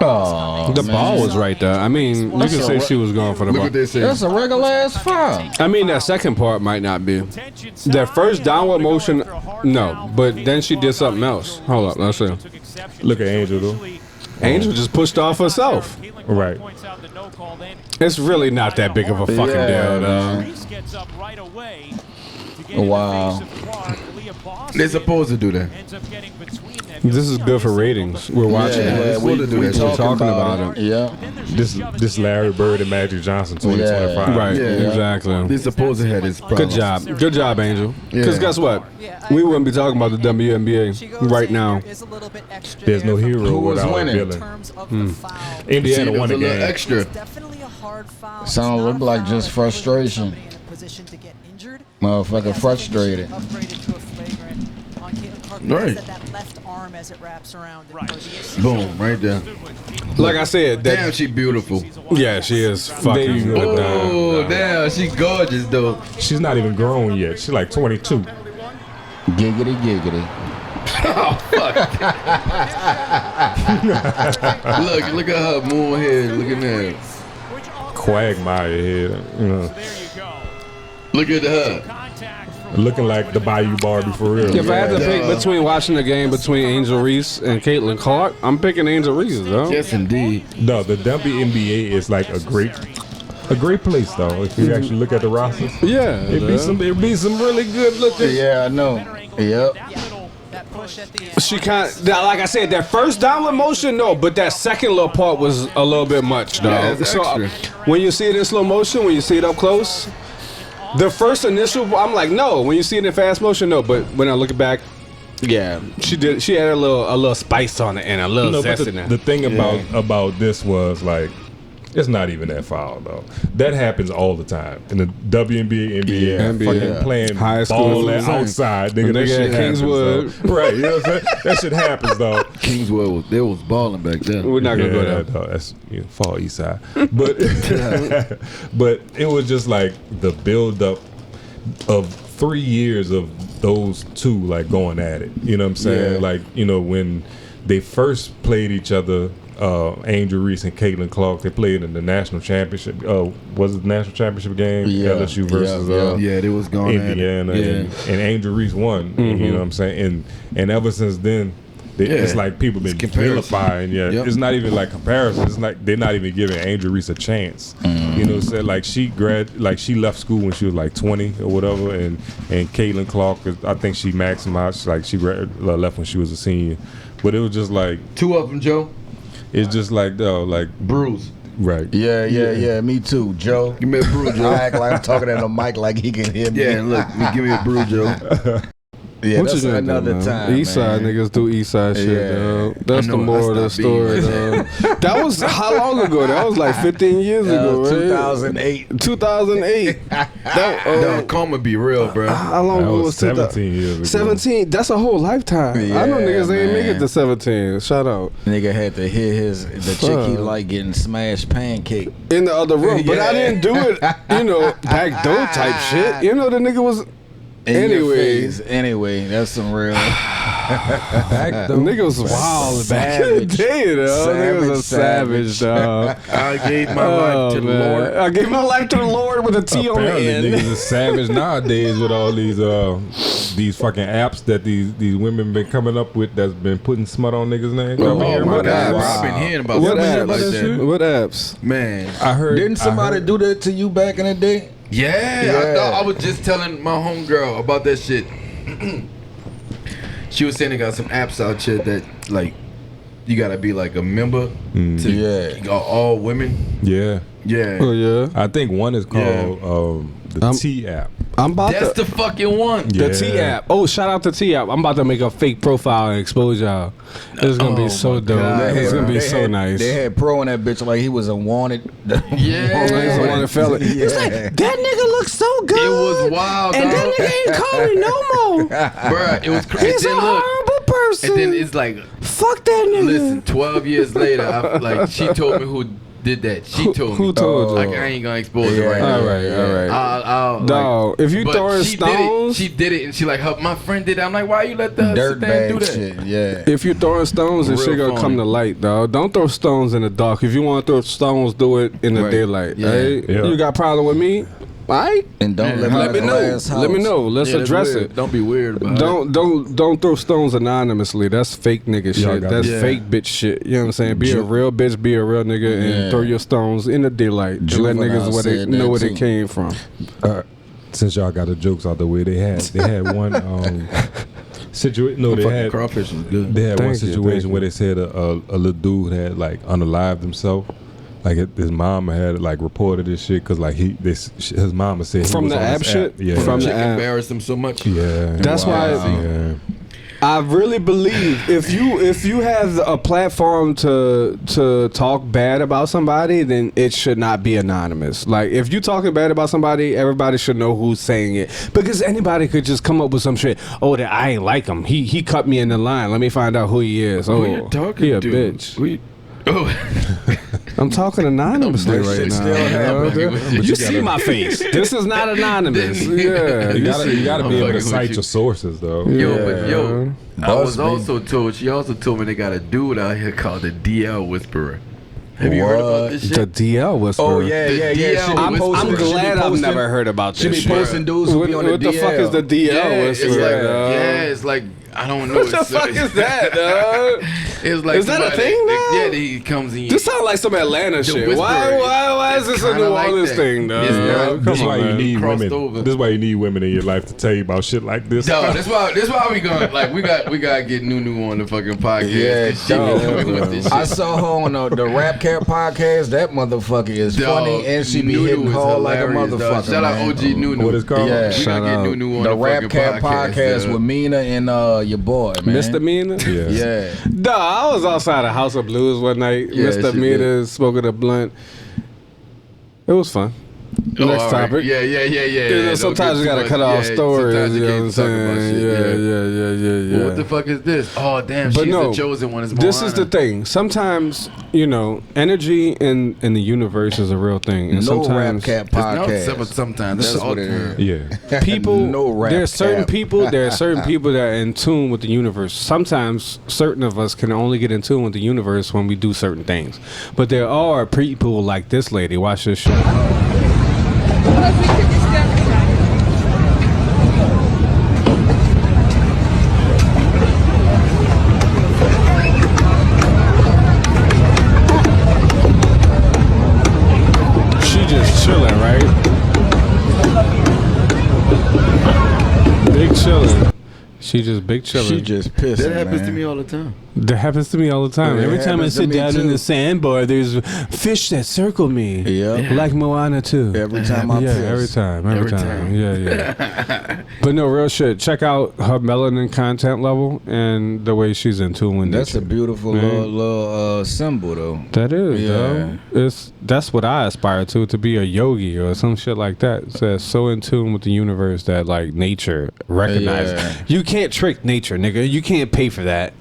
Oh, The ball was right there. I mean, you can say she was going for the Look ball. what they say. That's a regular ass foul. I mean, that second part might not be. That first downward motion, no. But then she did something else. Hold up, let's see. Look at Angel, though. Angel just pushed off herself. Right. It's really not that big of a fucking deal, though. Wow. They're supposed to do that. This is good for ratings. We're watching Yeah, it. supposed to do we that. We're talking about it. Yeah. This Larry Bird and Magic Johnson 2025. Right, Yeah. exactly. They're supposed to have this problem. Good job. Good job, Angel. Because Yeah. guess what? We wouldn't be talking about the WNBA right now. There's no hero Who was without a winning? villain. See, Indiana there's won a the little game. extra. Sounds like just frustration. Motherfucker frustrated. Right. Boom, right there. Like I said, Damn, she beautiful. yeah, she is fucking There you go. good. Oh, damn, she gorgeous though. She's not even grown yet. She's like 22. Giggity, giggity. Look at her moon head. Look at that. Quagmire head. You know, Look at her. looking like the Bayou Barbie for real. If I had to pick between watching the game between Angel Reese and Caitlin Clark, I'm picking Angel Reese, though. Yes, indeed. No, the WNBA is like a great place though. If you actually look at the rosters, Yeah, it'd be some really good looking. Yeah, I know. Yep. She kind of, like I said, that first downward motion, no, but that second little part was a little bit much, though. Yeah, it's So extra. when you see it in slow motion, when you see it up close, the first initial, I'm like, no. When you see it in fast motion, no. But when I look back, yeah, she did. She had a little spice on it and a little No, zest but in it. the thing about this was like, It's not even that foul though. That happens all the time in the WNBA, NBA, fucking playing high school ball outside. Nigga, that shit Kingswood. happens, though. Right? You know what I'm saying? That shit happens though. Kingswood, they was balling back then. We're not gonna go there. No, that's Fall East Side, but but it was just like the build up of 3 years of those two like going at it. You know what I'm saying? Like when they first played each other. Angel Reese and Caitlin Clark, they played in the national championship. Was it the national championship game? LSU versus they was going Indiana, and Angel Reese won. You know what I'm saying? And ever since then, it's like people been vilifying. It's not even like comparison. It's like they're not even giving Angel Reese a chance. You know, said like she left school when she was like 20 or whatever, and Caitlin Clark, I think she maximized like she left when she was a senior, but it was just like 2 of them, Joe. It's just like Bruce. Right. Yeah. Me too, Joe. Give me a brew, Joe. I act like I'm talking in the mic like he can hear me. Yeah, look, give me a brew, Joe. Yeah, that's another time. East side niggas do East side shit, dog. That's the moral of the story, dog. That was how long ago? That was like 15 years ago, right? 2008. 2008. That karma be real, bro. How long ago was 17 years ago? 17. That's a whole lifetime. I know niggas ain't make it to 17. Shout out. Nigga had to hit the chick he liked getting smashed pancake in the other room, but I didn't do it. Back door type shit. The nigga was. Anyway, that's some real. Niggas was wild back in the day, though. Niggas was a savage, dog. I gave my life to the Lord. I gave my life to the Lord with a T on the end. Niggas is savage nowadays with all these fucking apps that these women been coming up with that's been putting smut on niggas' names. What apps? I've been hearing about what shit apps? like that. What apps? Man, I heard. Didn't somebody do that to you back in the day? Yeah. I was just telling my homegirl about that shit. She was saying they got some apps out here that like you gotta be like a member to all women. Yeah. Oh yeah. I think one is called the T app. That's the fucking one. The T app. Oh, shout out to T app. I'm about to make a fake profile and expose y'all. It's gonna be so dope. It's gonna be so nice. They had Pro in that bitch like he was a wanted. He's a wanted fella. It's like that nigga looks so good. It was wild, and that nigga ain't calling no more. Bruh, it was crazy. He's a horrible person. And then it's like, fuck that nigga. Listen, 12 years later, she told me who did that. She told me. Who told you? Like, I ain't gonna expose it right now. All right. I'll Dog, if you throwing stones, she did it, and she like, my friend did it. I'm like, why you let the dirt bag do that? Shit, if you throwing stones, and shit gonna come to light, dog. Don't throw stones in the dark. If you want to throw stones, do it in the daylight. Right? You got a problem with me? Alright, and don't let me know. Let me know. Let's address it. Don't be weird about it. Don't throw stones anonymously. That's fake nigga shit. That's fake bitch shit. You know what I'm saying? Be a real bitch. Be a real nigga, and throw your stones in the daylight to let niggas know where they came from. Since y'all got the jokes out the way, they had one situation. No, they had crawfish was good. They had one situation where they said a little dude had like unalived himself. Like his mama had like reported this shit because like his mama said from the app shit. Yeah, from the app. Embarrassed him so much. Yeah, that's why. I really believe if you have a platform to talk bad about somebody, then it should not be anonymous. Like if you talking bad about somebody, everybody should know who's saying it, because anybody could just come up with some shit. Oh, that I ain't like him. He cut me in the line. Let me find out who he is. Oh, you're talking he a bitch. I'm talking anonymously right now. You see my face. This is not anonymous. Yeah, you gotta be able to cite your sources though. I was also told. She also told me they got a dude out here called the DL Whisperer. Have you heard about this shit? The DL Whisperer. Oh yeah. I'm glad I've never heard about this. She be posting dudes who be on the DL. What the fuck is the DL Whisperer? It's like I don't know. What the fuck is that, dog? It's like is that a thing now? Yeah, he comes in. This sounds like some Atlanta shit. Why is this a New Orleans thing, dog? This is why you need women. This is why you need women in your life to tell you about shit like this. No, that's why we going like we gotta get Nunu on the fucking podcast. Yeah, I saw her on the Rap Cat podcast. That motherfucker is funny, and she be hitting hard like a motherfucker. Shout out OG Nunu. What is called? Yeah, we gotta get Nunu on the Rap Cat podcast with Mina and your boy, man. Mr. Mina? Yeah. Nah, I was outside of House of Blues one night. Mr. Mina smoking a blunt. It was fun. Next topic. Yeah. Sometimes you gotta cut off stories. You know what I'm saying? Yeah. Well, what the fuck is this? Oh, damn, But she's no, the chosen one. This is the thing. Sometimes, energy in the universe is a real thing. And sometimes Rap Cat podcast. Sometimes that's what it is. Yeah. People, No rap there are certain cap. people that are in tune with the universe. Sometimes certain of us can only get in tune with the universe when we do certain things. But there are people like this lady. Watch this shit. She just chilling, right? Big chillin'. She just big chillin'. She just pissing. That happens man. to me all the time. That happens to me all the time. Yeah, Every it time I happens to sit me down in too. the sandbar, there's fish that circle me. Yeah. Like Moana too. Every time I piss. every time. Yeah. But no, real shit. Check out her melanin content level and the way she's in tune with That's nature. a beautiful little symbol, though. That is, Yeah. though. That's what I aspire to be a yogi or some shit like that. That's so in tune with the universe that like nature recognizes. Yeah. You can't trick nature, nigga. You can't pay for that.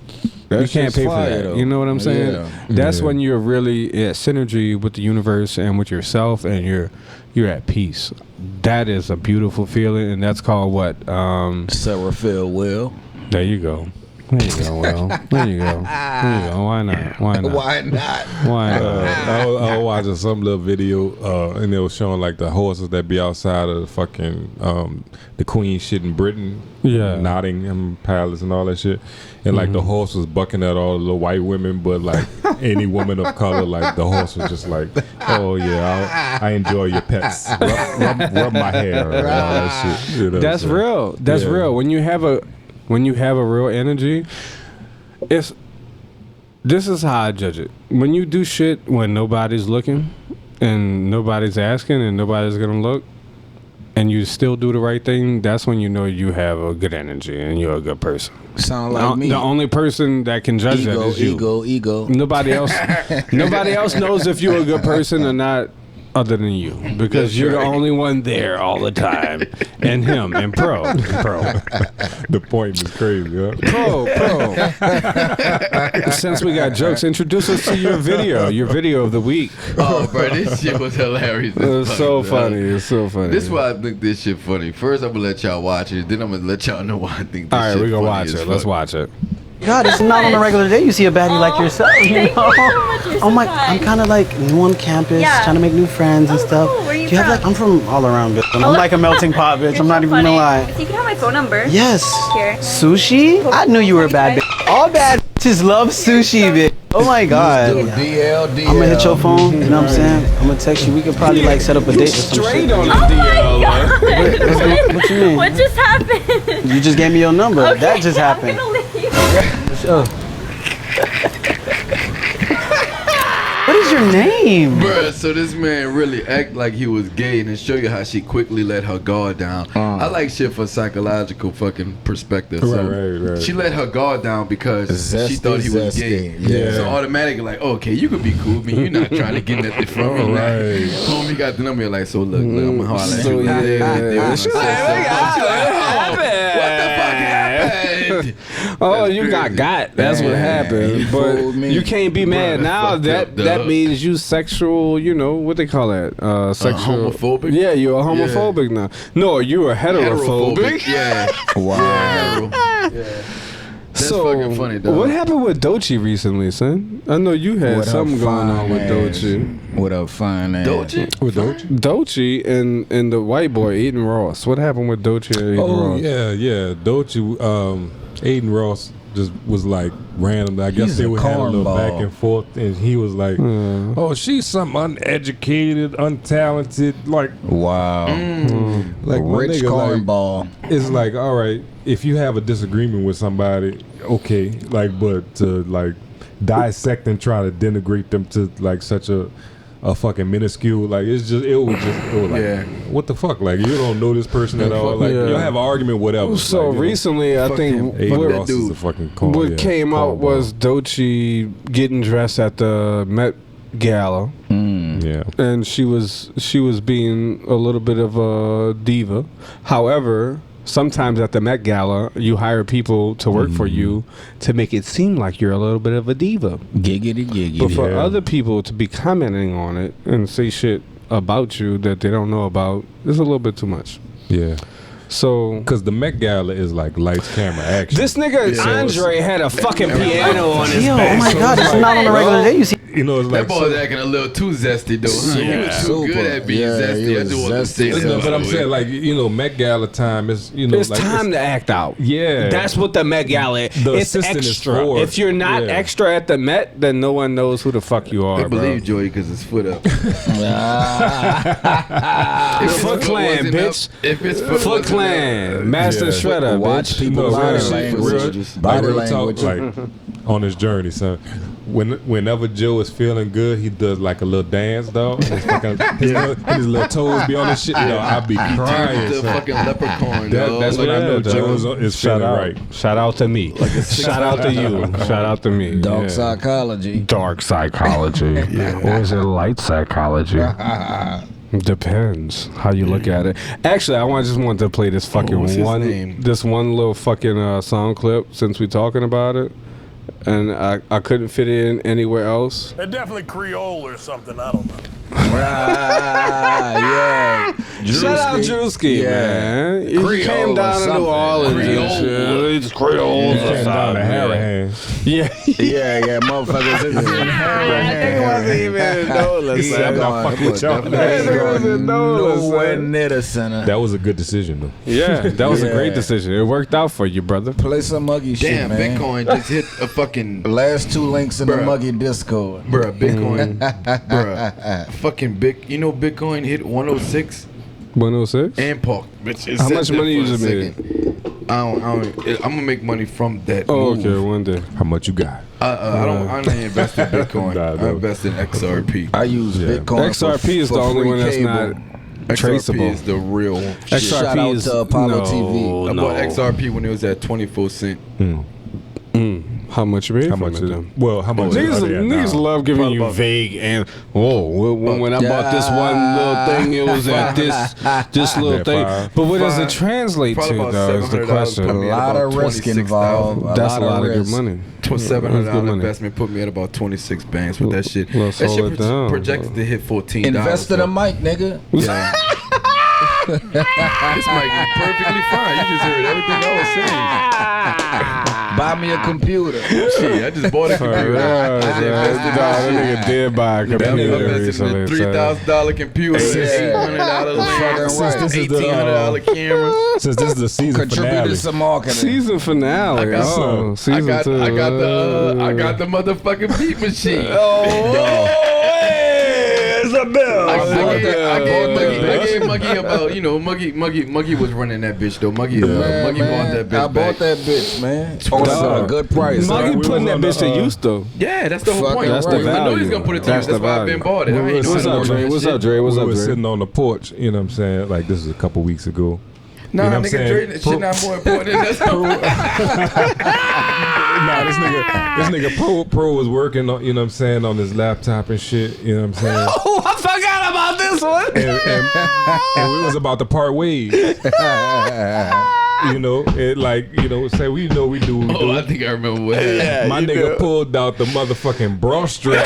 That You can't shit's pay for fire, that. though. You know what I'm saying? Yeah. That's when you're really at synergy with the universe and with yourself, and you're at peace. That is a beautiful feeling, and that's called what? Sarah Phil Will. There you go. There you go, Will. There you go. Why not? Why not? Why not? I was watching some little video, and they was showing like the horses that be outside of the fucking the Queen shit in Britain, Nottingham Palace and all that shit, and like the horse was bucking at all the little white women, but like any woman of color, like the horse was just like, oh yeah, I enjoy your pets, rub my hair, and all that shit. You know, That's real. That's real. When you have a real energy, this is how I judge it. When you do shit when nobody's looking and nobody's asking and nobody's gonna look, and you still do the right thing, that's when you know you have a good energy and you're a good person. Sound like me. The only person that can judge that is you. Ego. Nobody else knows if you're a good person or not other than you, because That's you're the right. only one there all the time. And him and Pro. The point is crazy, huh? Pro. Since we got jokes, introduce us to your video of the week. Oh, bro, this shit was hilarious. It was so funny. It's so funny. This is why I think this shit funny. First, I'm gonna let y'all watch it. Then I'm gonna let y'all know why I think this all right, shit we're gonna funny watch as it. Let's fuck. watch it. God, it's not on a regular day you see a baddie like yourself, you know? Oh my, I'm kind of like new on campus, trying to make new friends and stuff. Cool. Where are you Do you have like, I'm from all around, bitch. I'm like a melting pot, bitch. I'm not even gonna lie. You can have my phone number. Yes. Here. Sushi? I knew you were a bad bitch. All bad bitches love sushi, bitch. Oh my God. DL. I'm gonna hit your phone, you know what I'm saying? I'm gonna text you. We could probably like set up a date or some shit. Straight on the Oh DL. my God. What you mean? What just happened? You just gave me your number. Okay, That just happened. I'm gonna leave. Sure. What is your name? Bruh, so this man really act like he was gay and then show you how she quickly let her guard down. I like shit for psychological fucking perspective. So Right. she let her guard down because she Zesty, thought he was zesty. gay. Yeah. So automatically like, okay, you could be cool with me. You're not trying to get nothing from me. Right. Homie got the number. You're like, so look, I'm gonna holler at you. What the fuck happened? Oh, you got. That's what happened. But you can't be mad now. That means you sexual. You know what they call that? Sexual. Homophobic? Yeah, you're a homophobic now. No, you are heterophobic. Yeah. Wow. That's fucking funny, dog. What happened with Doechii recently, son? I know you had What something up, going on with fine Doechii. What up, fine ass? With Doechii? Doechii and the white boy Aiden Ross. What happened with Doechii and Aiden Ross? Yeah. Doechii, Aiden Ross just was like random. I guess He's they a would have a little cornball. back and forth, and he was like, "Oh, she's some uneducated, untalented, like Wow. like my Rich nigga, like, cornball. it's like, all right, if you have a disagreement with somebody, okay, like, but to like dissect and try to denigrate them to like such a fucking minuscule, like it was like, what the fuck, like you don't know this person at all, like you'll have an argument, whatever. So like, recently, I think Aiden Ross is a fucking corn, what came out was Doechii getting dressed at the Gala. Yeah. And she was being a little bit of a diva. However, sometimes at the Met Gala, you hire people to work for you to make it seem like you're a little bit of a diva. Giggity. But for other people to be commenting on it and say shit about you that they don't know about is a little bit too much. Yeah. So, because the Met Gala is like lights, camera, action. This nigga Andre had a fucking piano on his back. Oh my god, it's not on a regular day. You see, you know, it's like that boy's acting a little too zesty though. Huh? He was too good at being zesty. I just want to say that. But I'm saying, like, you know, Met Gala time is, you know, it's like time to act out. Yeah, that's what the Met Gala is. It's extra. If you're not extra at the Met, then no one knows who the fuck you are. I believe Joey because his foot up. Foot Clan, bitch. If it's Foot Clan, Master Shredder, watch bitch. people body language. Like on his journey, son. Whenever Joe is feeling good, he does like a little dance, dog. His little toes be on his shit. Yo, I be crying. The fucking leprechaun. That's when I know Joe is feeling right. Shout out to me. Shout out to you. Shout out to me. Dark psychology. Dark psychology. Or is it light psychology? Depends how you look at it. Actually, I just wanted to play this fucking one little fucking song clip since we're talking about it, and I couldn't fit it in anywhere else. They're definitely Creole or something. I don't know. Yeah. Shout out Drewski, man. He came down to New Orleans and shit. It's Creole or something. Yeah, motherfuckers. It's in He wasn't even in NOLA. He said, I'm fucking with y'all. Nowhere near the center. That was a good decision, though. Yeah, that was a great decision. It worked out for you, brother. Play some muggy shit, Damn, man. Bitcoin just hit a fucking last 2 links in the muggy Discord. Bruh, Bitcoin. Bruh. Fucking you know Bitcoin hit 106? 106? And park. How much money you just made? I'm gonna make money from that. Oh, okay, one day. How much you got? I don't invest in Bitcoin. I invest in XRP. I use Bitcoin. XRP is the only one that's not traceable. XRP is the real one. Shout out to Apollo TV. I bought XRP when it was at 24 cents. How much you made How from much it, is though? Well, how much? Niggas love giving you vague and when I bought this one little thing, it was at this little thing. But what does it translate to, though? Is the question. A lot of risk involved. That's a lot of good money. $700 investment put me at about 26 bands with that shit. That shit projected to hit $14. Invest in a mic, nigga. Yeah. This mic is perfectly fine. You just heard everything I was saying. Buy me a computer. Shit, I just bought a computer. That nigga did buy a computer recently. $3,000 computer, $800 lens, $1,800 camera. Since this is the season finale. Some marketing. Season finale. I got season 2. I got the motherfucking beat machine. A bill. I gave Muggy about, Muggy was running that bitch though. Muggy bought that bitch. I bought that bitch, man. On a good price. Muggy putting that bitch to use though. Yeah, that's the whole point. That's the value. I know he's gonna put it to use. That's why I've been bought it. What's up, Dre? What's up, Dre? We were sitting on the porch, you know what I'm saying? Like, this is a couple weeks ago. Nah, you know nigga, Dre, shit not more important than this. Nah, this nigga Pro was working on, you know what I'm saying, on his laptop and shit, you know what I'm saying? Oh, I forgot about this one. And we was about to part ways. You know, it like, you know, say we know we do what we do. I think I remember what happened. My nigga pulled out the motherfucking bra strap.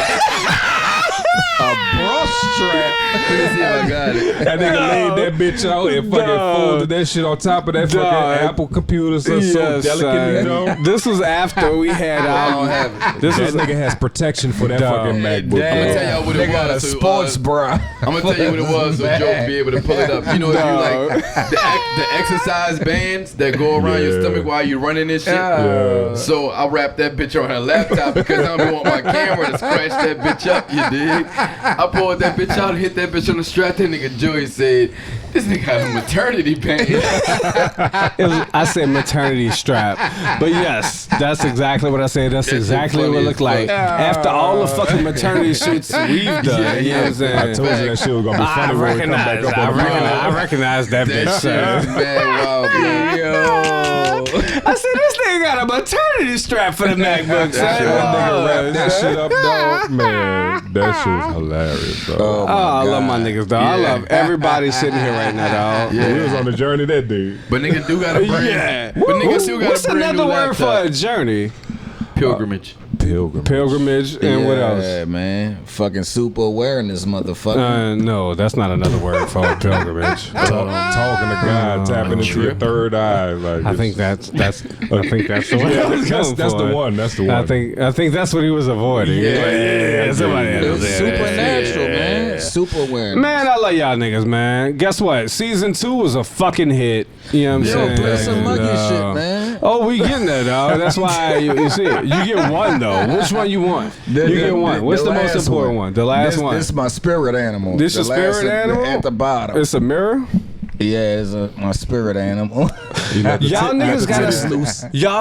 A bra strap. Let me see if I got it. That nigga laid that bitch out and fucking folded that shit on top of that fucking Apple computer so delicately, you know? This was after we had This nigga has protection for that fucking MacBook. I'm gonna tell y'all what it was. A sports bra. I'm gonna tell you what it was so Joe can be able to pull it up. You know, if you like the exercise bands that go around your stomach while you running this shit. Yeah. So I wrapped that bitch on her laptop because I don't want my camera to scratch that bitch up. You dig? I pulled that bitch out, hit that bitch on the strap. That nigga Joey said, "This nigga had a maternity pants." I said maternity strap, but yes, that's exactly what I said. That's exactly what it looked like. After all the fucking maternity shoots we've done, you know what I'm saying? I told you that shit was gonna be funny when we come back up on the I recognize that bitch. That shit is mad wild, bro. Yo. I said, this nigga got a maternity strap for the MacBook. That nigga wrapped that shit up, dog. Man, that shit was hilarious, dog. Oh, I love my niggas, dog. I love everybody sitting here right now, dog. Yeah, we was on the journey that day. But nigga do got a brand. Yeah. But nigga still got What's a brand another new word laptop. for a journey? Pilgrimage. Pilgrimage, and what else? Yeah, man. Fucking super awareness, motherfucker. No, that's not another word for a pilgrimage. Talking to God, tapping into your third eye. Like I think that's the one. That's the one. That's the one. I think that's what he was avoiding. Yeah. Somebody It was else. supernatural, man. Super awareness. Man, I love y'all niggas, man. Guess what? Season 2 was a fucking hit. You know what I'm saying? Play some muggy shit, man. Oh, we getting there, dog. That's why you see it. You get one though. Which one you want? You get one. What's the most important one? The last one. This is my spirit animal. This your spirit animal? At the bottom. It's a mirror? Yeah, it's my spirit animal. Y'all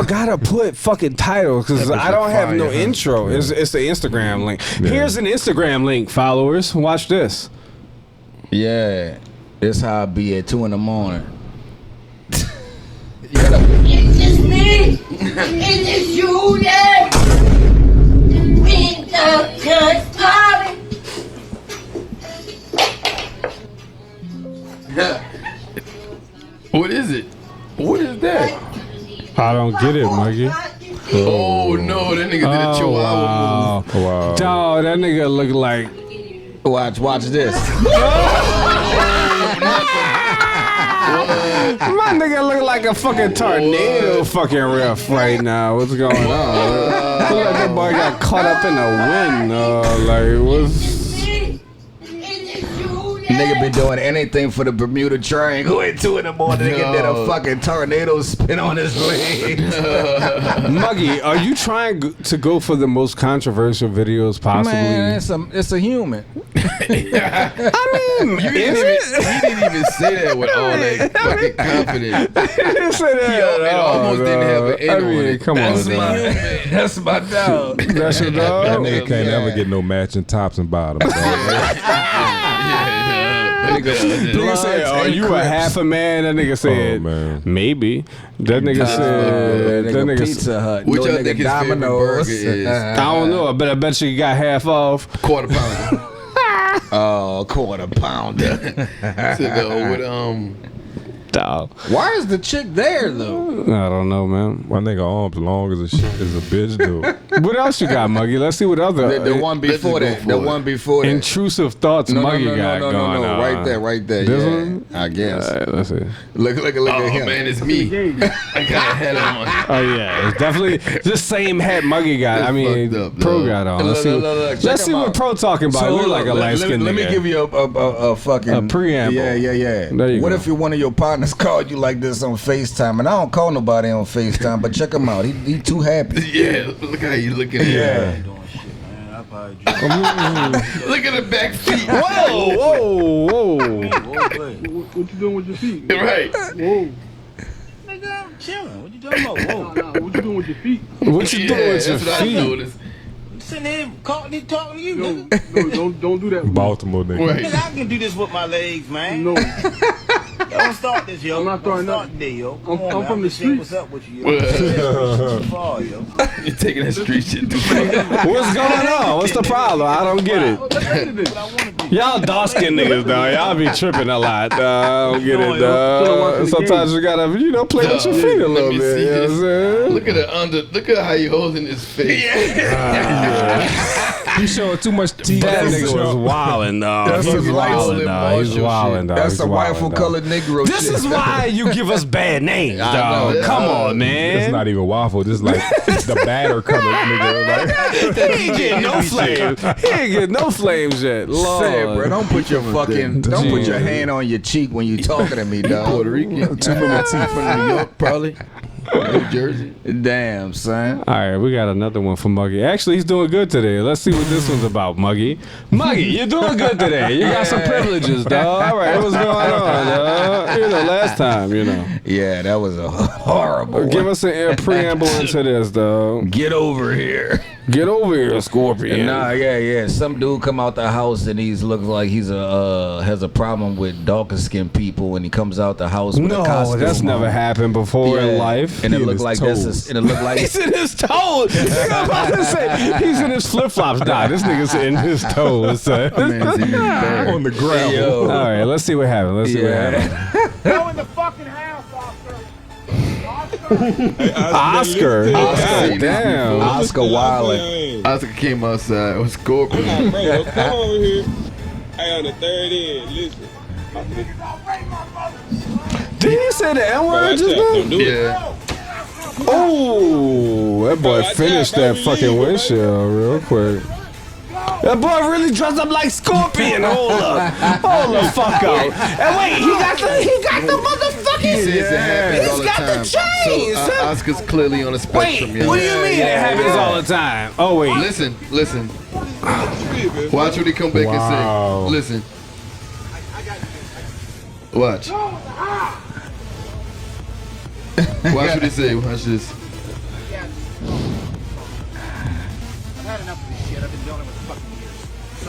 gotta put fucking titles because I don't have no intro. It's the Instagram link. Here's an Instagram link, followers. Watch this. Yeah, this how I be at 2 in the morning. Is this me? Is this you there? Party. What is it? What is that? I don't get it, Muggy. Oh no, that nigga did a chihuahua move. Wow. Dog, that nigga look like. Watch this. My nigga look like a fucking tornado fucking riff right now. What's going on? Look like that boy got caught up in the wind. Like, what's... Nigga been doing anything for the Bermuda Triangle at 2 in the morning. Nigga did a fucking tornado spin on his legs. Muggy, are you trying to go for the most controversial videos possibly? Man, it's a human. I mean, You didn't even say that with all that fucking confidence. didn't say that. It almost didn't have an N on it. Come on, dog. That's my dog. That's your dog? That nigga can't ever get no matching tops and bottoms. Nigga said, "Are you a half a man?" That nigga said, "Maybe." That nigga said, "That nigga Pizza Hut." Which I think his favorite burger is. I don't know. I bet you got half off. Quarter pounder. Oh, quarter pounder. Dog. Why is the chick there though? I don't know, man. My nigga arms long as a bitch dude. What else you got, Muggy? Let's see what other. The one before that. The one before that. Intrusive thoughts, Muggy got going on. Right there. This Yeah, one? I guess. All right, let's see. Look at him. Man, it's me. I got a hat on. Oh yeah, it's definitely the same hat Muggy got. I mean, Pro got on. Let's see. Let's see what Pro talking about. We're like a light skinned nigga. Let me give you a fucking a preamble. Yeah. There you what go. if one of your partners called you like this on FaceTime? And I don't call nobody on FaceTime, but check him out. He too happy. Yeah, look how you looking at Yeah. Look at the back feet. Whoa. What you doing with your feet? Right. Whoa. Nigga, I'm chilling. What you talking about? Whoa. What you doing with your feet? What you doing with your That's what I feet? noticed. Sitting there talking to you, nigga. No, don't do that. Baltimore nigga. Right. Nigga, I can do this with my legs, man. No. Don't start this, yo. I'm not starting that today, yo. I'm from the streets. What's up with you, yo? You're taking that street shit too far. What's going on? What's the problem? I don't get it. Y'all dark skinned niggas, dog. Y'all be tripping a lot. I don't get it, dog. Sometimes you gotta, play with your feet a little bit. You know what I'm saying? Look at how you holding his face. You showing too much teeth. That nigga was wildin', dog. That's He's some wildin', dog. He's wildin', dog. That's a rifle colored Negro This shit. is why you give us bad names, dog. Come on, man. It's not even waffle. This is like the batter color nigga. Like. He ain't getting no flames. He ain't getting no flames yet. Lord. Say it, bro. Don't put your hand on your cheek when you talking to me, dog. Puerto Rican. Too many teeth from New York, probably. New Jersey. Damn, son. All right, we got another one for Muggy. Actually, he's doing good today. Let's see what this one's about, Muggy. Muggy, you're doing good today. You got some privileges, dog. All right, what's going on, dog? Last time, Yeah, that was a horrible Give one. us a preamble into this, dog. Get over here. Get over here, Scorpion. Nah, yeah. Some dude come out the house and he's looks like he's has a problem with darker skinned people, and he comes out the house with a costume. No, that's never happened before in life. And it looked like he's in his toes. I'm about to say he's in his flip flops. Nah, this nigga's in his toes. Son. On the ground. Hey, all right, let's see what happens. Go in the fucking house, Oscar. Oscar. Damn. Oscar Wilde. Oscar came outside. It was Scorpion. Come over here. Hey, on the third end, listen. Did he say the N-word just now? Yeah. Oh, that boy finished that fucking windshield real quick. That boy really dressed up like Scorpion. Hold the fuck up. And wait, he got the motherfucking. He says it happens all the got time. the chains. So, Oscar's clearly on the spectrum. Wait, what do you mean it happens all the time? Oh wait. Listen. Watch what he come back and say. Listen. Watch. Watch what he say. Watch this.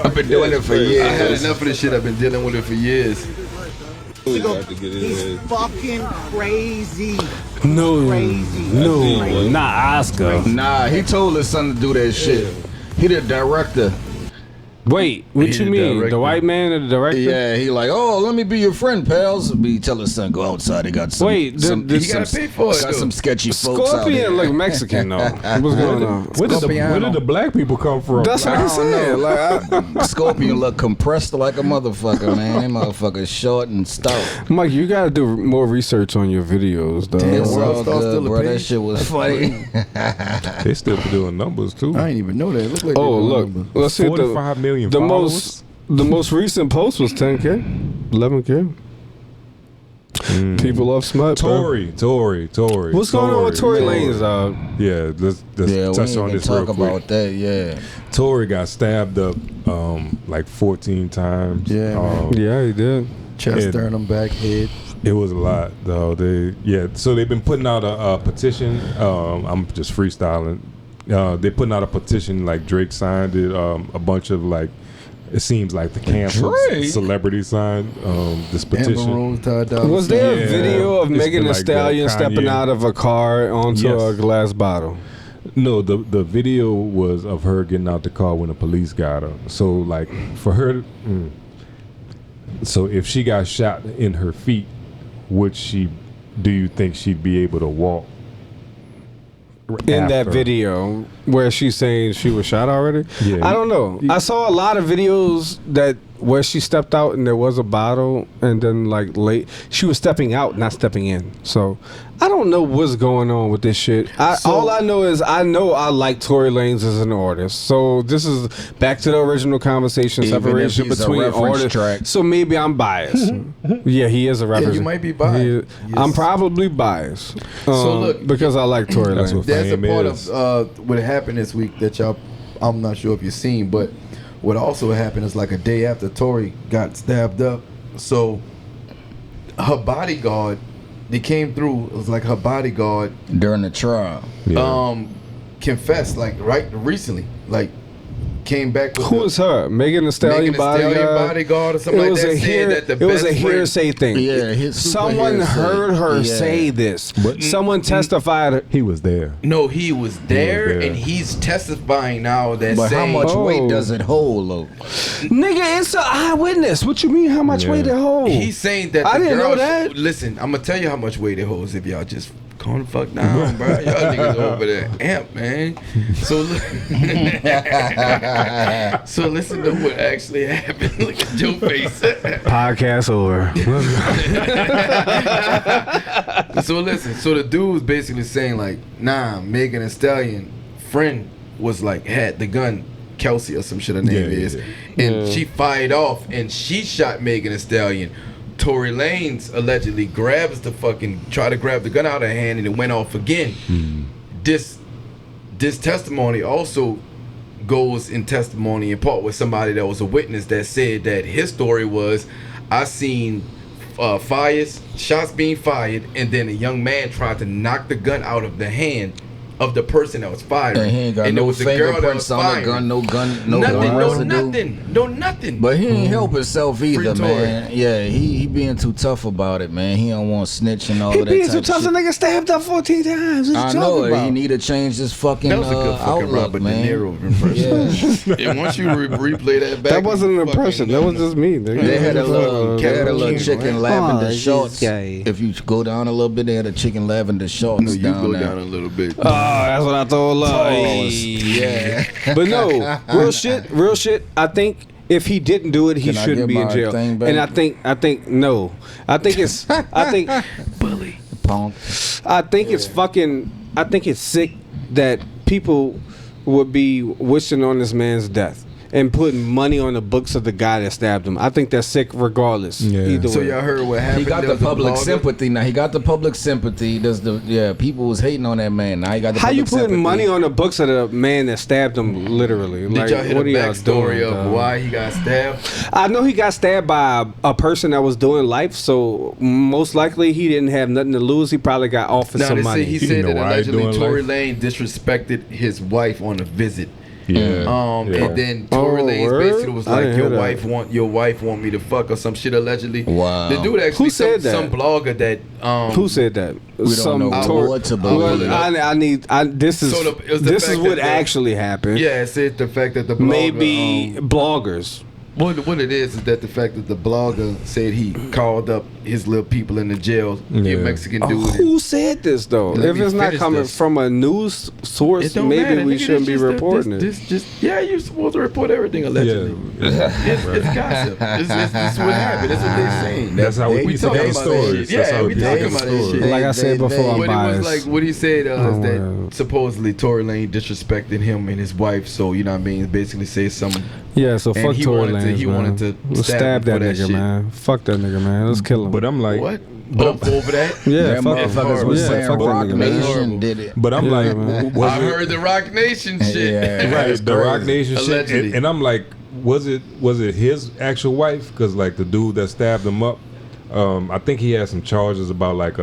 I've been doing it for years. I had enough of this shit. I've been dealing with it for years. He's fucking crazy. No, not Oscar. Nah, he told his son to do that shit. He the director. Wait, what you mean? The white man or the director? Yeah, he like, oh, let me be your friend, pals. He tell his son go outside. He got some. Wait, he gotta pay for it. Got some sketchy folks out Scorpion there. look Mexican though. What's going on? Where did the black people come from? That's what I'm saying. Like, Scorpion look compressed like a motherfucker, man. That motherfucker short and stout. Mike, you gotta do more research on your videos, though. It's all good, bro. That shit was funny. They still doing numbers too. I didn't even know that. It looked like look. Let's see 45 million the followers. The most recent post was 10K, 11K. People love smut, Torey. What's going on with Torey Lanez, dog? Yeah, let's touch on this real quick. Talk about that, yeah. Torey got stabbed up like 14 times. Yeah, yeah, he did. Chest, sternum, back, head. It was a lot, though. So they've been putting out a petition. I'm just freestyling. They're putting out a petition, like Drake signed it. A bunch of like. It seems like the canceled celebrity signed this petition. Was there a video of Megan Thee Stallion stepping out of a car onto a glass bottle? No, the video was of her getting out the car when the police got her. So like for her, so if she got shot in her feet, do you think she'd be able to walk? In that video where she's saying she was shot already? Yeah. I don't know. I saw a lot of videos where she stepped out and there was a bottle, and then like she was stepping out, not stepping in. So I don't know what's going on with this shit. All I know is I like Torey Lanez as an artist. So this is back to the original conversation, separation between artists. So maybe I'm biased. Yeah, he is a reference. Yeah, you might be biased. I'm probably biased. So look, because I like Torey Lanez. That's a part of what happened this week that I'm not sure if you've seen, but what also happened is like a day after Torey got stabbed up. So her bodyguard, they came through. It was like her bodyguard during the trial. Confessed like recently, like came back with who was her? Megan Thee Stallion bodyguard or something like that. It was a hearsay thing. Yeah, someone heard her say this. But someone testified. He was there. No, he was there, and he's testifying now that. But how much weight does it hold, though? Nigga, it's an eyewitness. What you mean? How much weight it hold? He's saying that. I didn't know that. Listen, I'm gonna tell you how much weight it holds if y'all just. Calm the fuck down, bro. Y'all niggas over there amp, man. So so listen to what actually happened. Look at your face. Podcast over. So listen. So the dude's basically saying like, nah, Megan Thee Stallion friend was like had the gun. Kelsey or some shit her name is. And she fired off and she shot Megan Thee Stallion. Torey Lanez allegedly tried to grab the gun out of her hand and it went off again. This testimony also goes in testimony in part with somebody that was a witness that said that his story was, I seen shots being fired, and then a young man tried to knock the gun out of the hand of the person that was firing. And he ain't got no fingerprints on the gun, no nothing. But he ain't help himself either, man. Yeah, he being too tough about it, man. He don't want snitch and all of that. He being too tough. The nigga stabbed up 14 times. I know it. He need to change his fucking that was a good fucking outlook, Robert man. De Niro impression. And once you replay that back, that wasn't an impression. That was just me. They had a little chicken lavender shorts. If you go down a little bit, they had a chicken lavender shorts. No, you go down a little bit. Oh, that's what I told love. Yeah. But no, real shit. I think if he didn't do it, he shouldn't be in jail. And I think no. I think it's bully. I think it's fucking. I think it's sick that people would be wishing on this man's death and putting money on the books of the guy that stabbed him. I think that's sick regardless. Either so way. y'all heard what happened? He got the public sympathy. Now he got the public sympathy. People was hating on that man. Now he got the How public you putting sympathy. money on the books of the man that stabbed him literally? Did Like, y'all hear what the are y'all backstory doing, of why he got stabbed? I know he got stabbed by a person that was doing life, so most likely he didn't have nothing to lose. He probably got offered some money. He said that allegedly Torey Lanez disrespected his wife on a visit. And then Torey Lanez basically was like, your wife want me to fuck or some shit allegedly. Wow. The dude actually Who said that? Some blogger that who said that? We don't know what to believe. This is what actually happened. Yeah, it said the fact that the blogger, maybe bloggers. What it is that the fact that the blogger said he called up his little people in the jail, your Mexican dude. Who said this though? If it's not coming from a news source, maybe we shouldn't be reporting it. You're supposed to report everything allegedly. It's gossip. This is what happened. That's what they're saying. That's how we talk about stories. Yeah, we talking about this shit. Like I said before, I'm biased. What it was like, what he said is that supposedly Torey Lanez disrespected him and his wife. So you know what I mean. Basically, say something. Yeah, so fuck Torey Lanez. He wanted to stab that nigga, man. Fuck that nigga, man. Let's kill him. But I'm like, what? Over that? Yeah, fuck motherfuckers was saying Rock Nation did it. But I'm like, I heard the Rock Nation shit. Yeah, right, the Rock Nation shit. And I'm like, was it his actual wife? Because like the dude that stabbed him up, I think he had some charges about like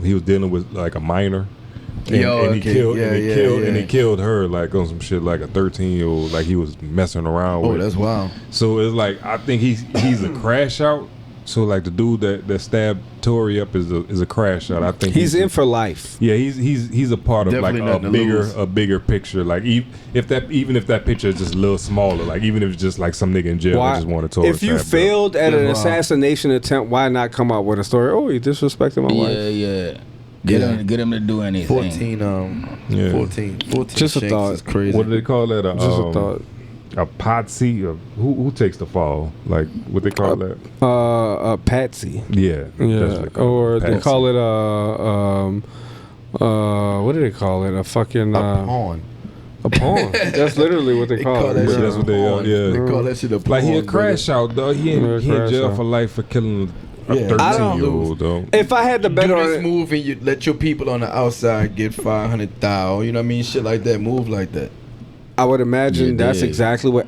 he was dealing with like a minor. And he killed her like on some shit like a 13-year-old, like he was messing around with. Oh, that's wild. So it's like I think he's a crash out. So like the dude that stabbed Torey up is a crash out. I think he's in for life. Yeah, he's a part of like a bigger picture. Like even if that picture is just a little smaller, like even if it's just like some nigga in jail that just wanted Torey. If you failed at an assassination attempt, why not come out with a story? Oh, he disrespected my wife. Yeah. Get him to do anything. 14 Just a thought. Is crazy. What do they call that? Just a thought. A potsy? Who takes the fall? Like what they call that? A patsy. Yeah. Or they call it what do they call it? A fucking pawn. A pawn. That's literally what they call it. That's what they are. Yeah. They call that shit a pawn. Like he a crash out, though. He in jail for life for killing a 13-year-old, though. If I had to bet on this move and you let your people on the outside get 500,000, you know what I mean? Shit like that. Move like that. I would imagine that's exactly what.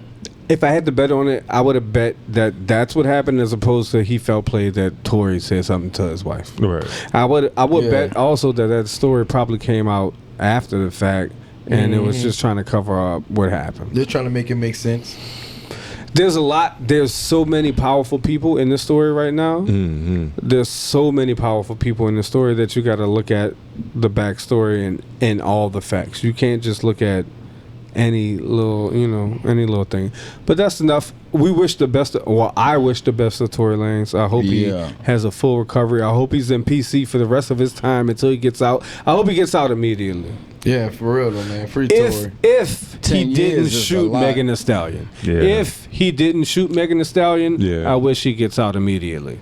If I had to bet on it, I would have bet that that's what happened, as opposed to he felt played that Torey said something to his wife. Right. I would bet also that story probably came out after the fact, and it was just trying to cover up what happened. They're trying to make it make sense. There's so many powerful people in this story right now. Mm-hmm. There's so many powerful people in the story that you got to look at the backstory and all the facts. You can't just look at any little thing. But that's enough. We wish the best. I wish the best of Torey Lanez. I hope he has a full recovery. I hope he's in PC for the rest of his time until he gets out. I hope he gets out immediately. Yeah, for real though, man. Free Torey. If he didn't shoot Megan Thee Stallion. Yeah. If he didn't shoot Megan Thee Stallion, I wish he gets out immediately.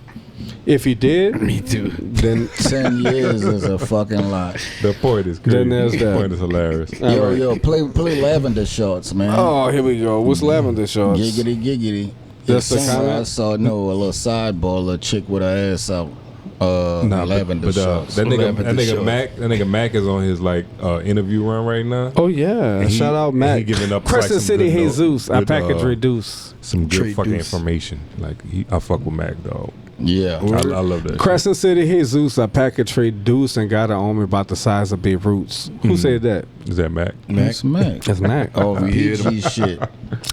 If he did, me too. Then 10 years is a fucking lot. The point is crazy. Then there's that. The point is hilarious. Yo, play Lavender Shorts, man. Oh, here we go. What's Lavender Shorts? Giggity. That's the kind I saw a little sidebar, a little chick with her ass out. Lavender Shorts. That nigga Mac is on his like interview run right now. Oh yeah, shout out Mac. He giving up Crescent like, City Jesus. I package reduce. Some good fucking information. Like I fuck with Mac dog. Yeah. I love that. Crescent City, Jesus, I pack a trade deuce and got an army about the size of Beirut's. Who said that? Is that Mac? That's Mac. That's Mac. Oh, we hear PG shit.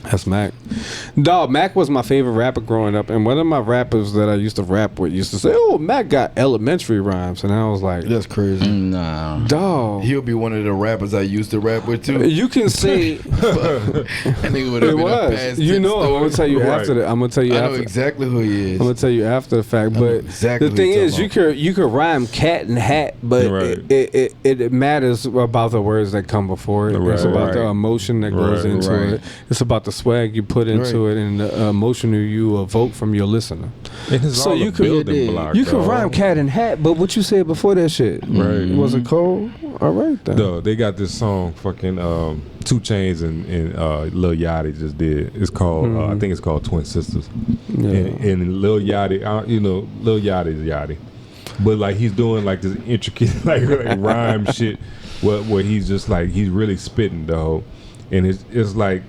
That's Mac. Dog, Mac was my favorite rapper growing up, and one of my rappers that I used to rap with used to say, "Oh, Mac got elementary rhymes," and I was like, "That's crazy." Nah, dog. He'll be one of the rappers I used to rap with too. You can say, and it would have been a past you know, I'm gonna tell you right. after that. I'm gonna tell you. I after. know exactly who he is. I'm gonna tell you after the fact, but exactly the thing is, you could rhyme cat and hat, but it matters about the words that come before it. It's about the emotion that goes into it. It's about the swag you put into it and the emotion you evoke from your listener. So you could rhyme cat and hat, but what you said before that shit, right? Was it cold? All right then. No, they got this song, fucking 2 Chainz and Lil Yachty just did. It's called I think it's called Twin Sisters. Yeah. And Lil Yachty, Lil Yachty's Yachty, but like he's doing like this intricate like rhyme shit, where he's just like he's really spitting though, and it's like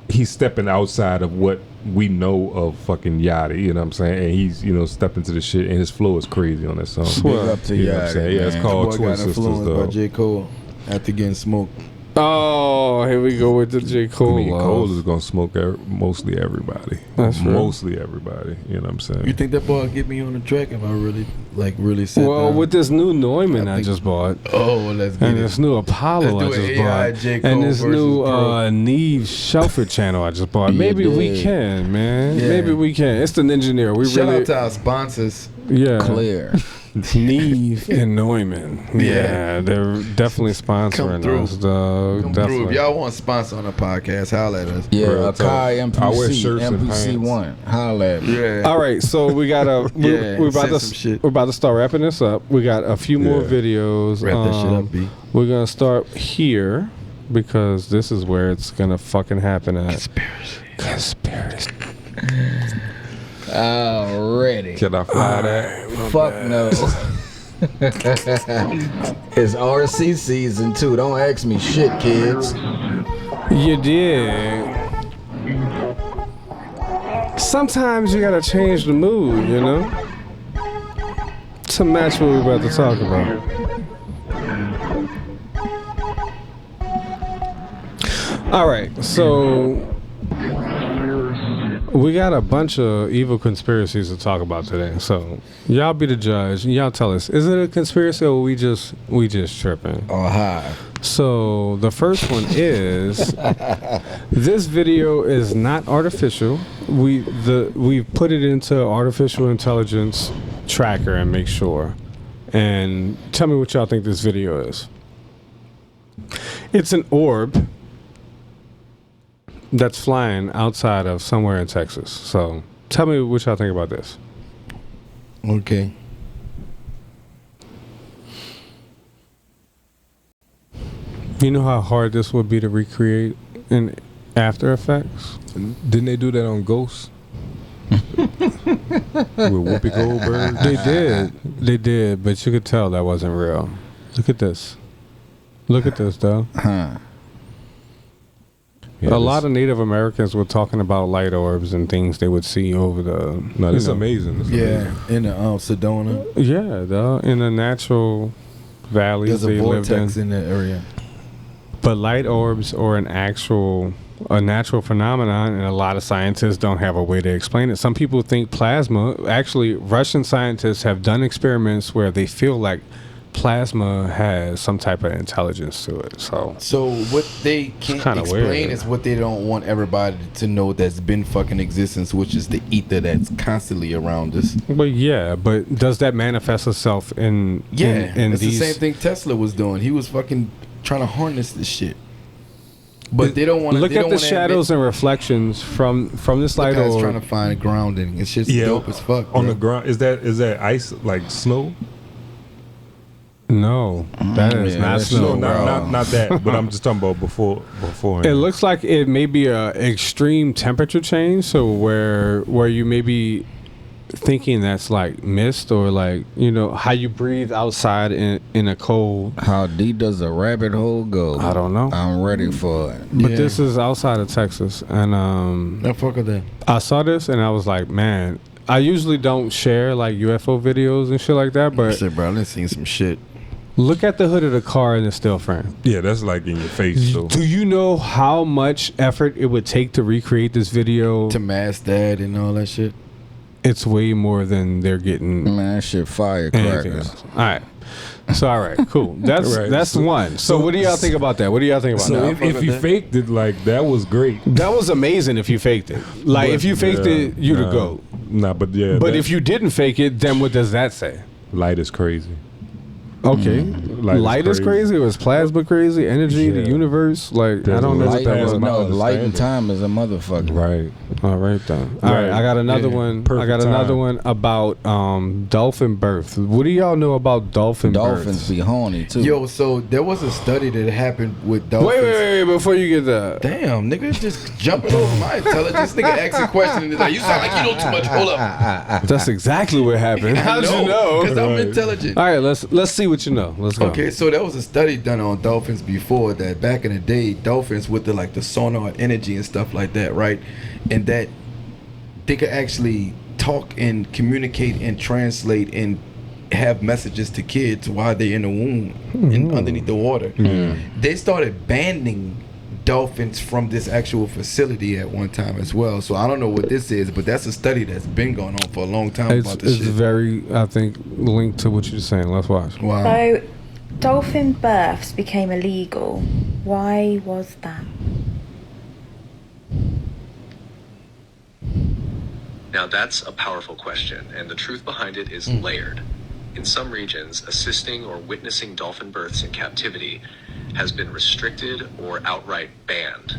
he's stepping outside of what we know of fucking Yachty, you know what I'm saying? And he's, stepping to the shit, and his flow is crazy on that song. Big up to you know what I'm saying? Yeah, it's called Twin Sisters, though. By J. Cole after getting smoked. Oh, here we go with the J. Cole. I mean, Cole is gonna smoke mostly everybody. That's right. Mostly everybody. You know what I'm saying? You think that boy get me on the track if I really sit Well, down? with this new Neumann I just bought. Oh, let's get and it. this new Apollo I just bought. J. Cole And this new Pro. Neve Shelford channel I just bought. Maybe we can, man. Yeah. Maybe we can. It's the Engineer. We Shout really out to our sponsors. Yeah. Clear. Neve and Neumann. Yeah, they're definitely sponsoring us, dog. Come Definitely. through. If y'all want to sponsor on the podcast, holla at us. Yeah, Real Akai talk. I wear shirts and MPC1. Holla at me. Yeah. All right, so we got we're about to start wrapping this up. We got a few more videos. Wrap that shit up, B. We're gonna start here because this is where it's gonna fucking happen at. Conspiracy. Already. Can I fly that? Fuck no. It's RC season too. Don't ask me shit, kids. You did. Sometimes you gotta change the mood, to match what we're about to talk about. All right, so we got a bunch of evil conspiracies to talk about today. So y'all be the judge. Y'all tell us, is it a conspiracy or we just tripping? Oh, hi. So the first one is this video is not artificial. We put it into artificial intelligence tracker and make sure. And tell me what y'all think this video is. It's an orb that's flying outside of somewhere in Texas. So tell me what y'all think about this. Okay. You know how hard this would be to recreate in After Effects? Didn't they do that on Ghost? With Whoopi Goldberg? They did, but you could tell that wasn't real. Look at this. Look at this, though. Huh. A lot of Native Americans were talking about light orbs and things they would see over the. No, it's amazing. It's amazing. In the Sedona. Yeah, though, in the natural valleys There's a they lived vortex in that area. But light orbs are a natural phenomenon, and a lot of scientists don't have a way to explain it. Some people think plasma. Actually, Russian scientists have done experiments where they feel like plasma has some type of intelligence to it. So what they can't explain is what they don't want everybody to know that's been fucking existence, which is the ether that's constantly around us. But does that manifest itself in it's these? The same thing Tesla was doing. He was fucking trying to harness this shit. But they don't want to look at the shadows and reflections from this light orb. Trying to find grounding. It's just dope as fuck. On the ground, is that ice like snow? No, that is not snow. No, not that. But I'm just talking about before. It looks like it may be a extreme temperature change. So where you may be thinking that's like mist or like how you breathe outside in a cold. How deep does a rabbit hole go? I don't know. I'm ready for it. But this is outside of Texas, and fuck with that. I saw this and I was like, man, I usually don't share like UFO videos and shit like that, but shit, bro, I done seen some shit. Look at the hood of the car in the still frame. Yeah, that's like in your face. So. Do you know how much effort it would take to recreate this video? To mask that and all that shit? It's way more than they're getting. Man, that shit firecrackers. All right. So, all right, cool. That's Right. that's one. So, what do y'all think about that? What do y'all think about So that? if you faked it, like that was great. That was amazing if you faked it. Like, if you faked it, you the GOAT. Nah, but yeah. But if you didn't fake it, then what does that say? Light is crazy. Okay. Light is crazy. It was plasma crazy. Energy, the universe. Like, I don't know what that was. No, light and time is a motherfucker. Right. All right, then. All right, I got another one. I got another one about dolphin birth. What do y'all know about dolphins be horny, too. Yo, so there was a study that happened with dolphins. Wait, before you get that. Damn, nigga, just jumping over my intelligence. Nigga asked a question and it's like, you sound like you know too much. Hold up. That's exactly what happened. How'd you know? Because I'm intelligent. All right, let's see what you know. Let's go. Okay, so there was a study done on dolphins before that back in the day, dolphins with the sonar energy and stuff like that, right? And that they could actually talk and communicate and translate and have messages to kids while they're in the womb and underneath the water. They started banning dolphins from this actual facility at one time as well. So I don't know what this is, but that's a study that's been going on for a long time about this shit. It's very, I think, linked to what you're saying. Let's watch. Wow. So, dolphin births became illegal. Why was that? Now that's a powerful question, and the truth behind it is layered. In some regions, assisting or witnessing dolphin births in captivity has been restricted or outright banned.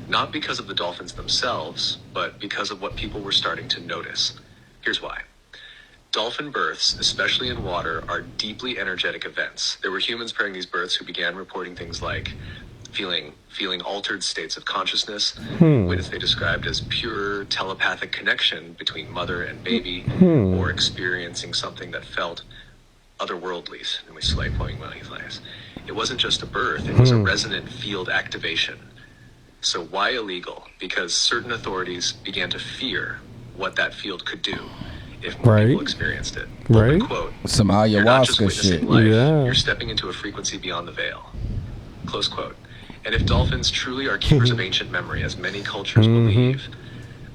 Not because of the dolphins themselves, but because of what people were starting to notice. Here's why. Dolphin births, especially in water, are deeply energetic events. There were humans pairing these births who began reporting things like feeling altered states of consciousness, which they described as pure telepathic connection between mother and baby, or experiencing something that felt otherworldly. And we slay poing money's. It wasn't just a birth, it was a resonant field activation. So why illegal? Because certain authorities began to fear what that field could do if more people experienced it. Right. Quote, some "You're not just ayahuasca witnessing shit. life, Yeah. you're stepping into a frequency beyond the veil." Close quote. And if dolphins truly are keepers of ancient memory, as many cultures believe,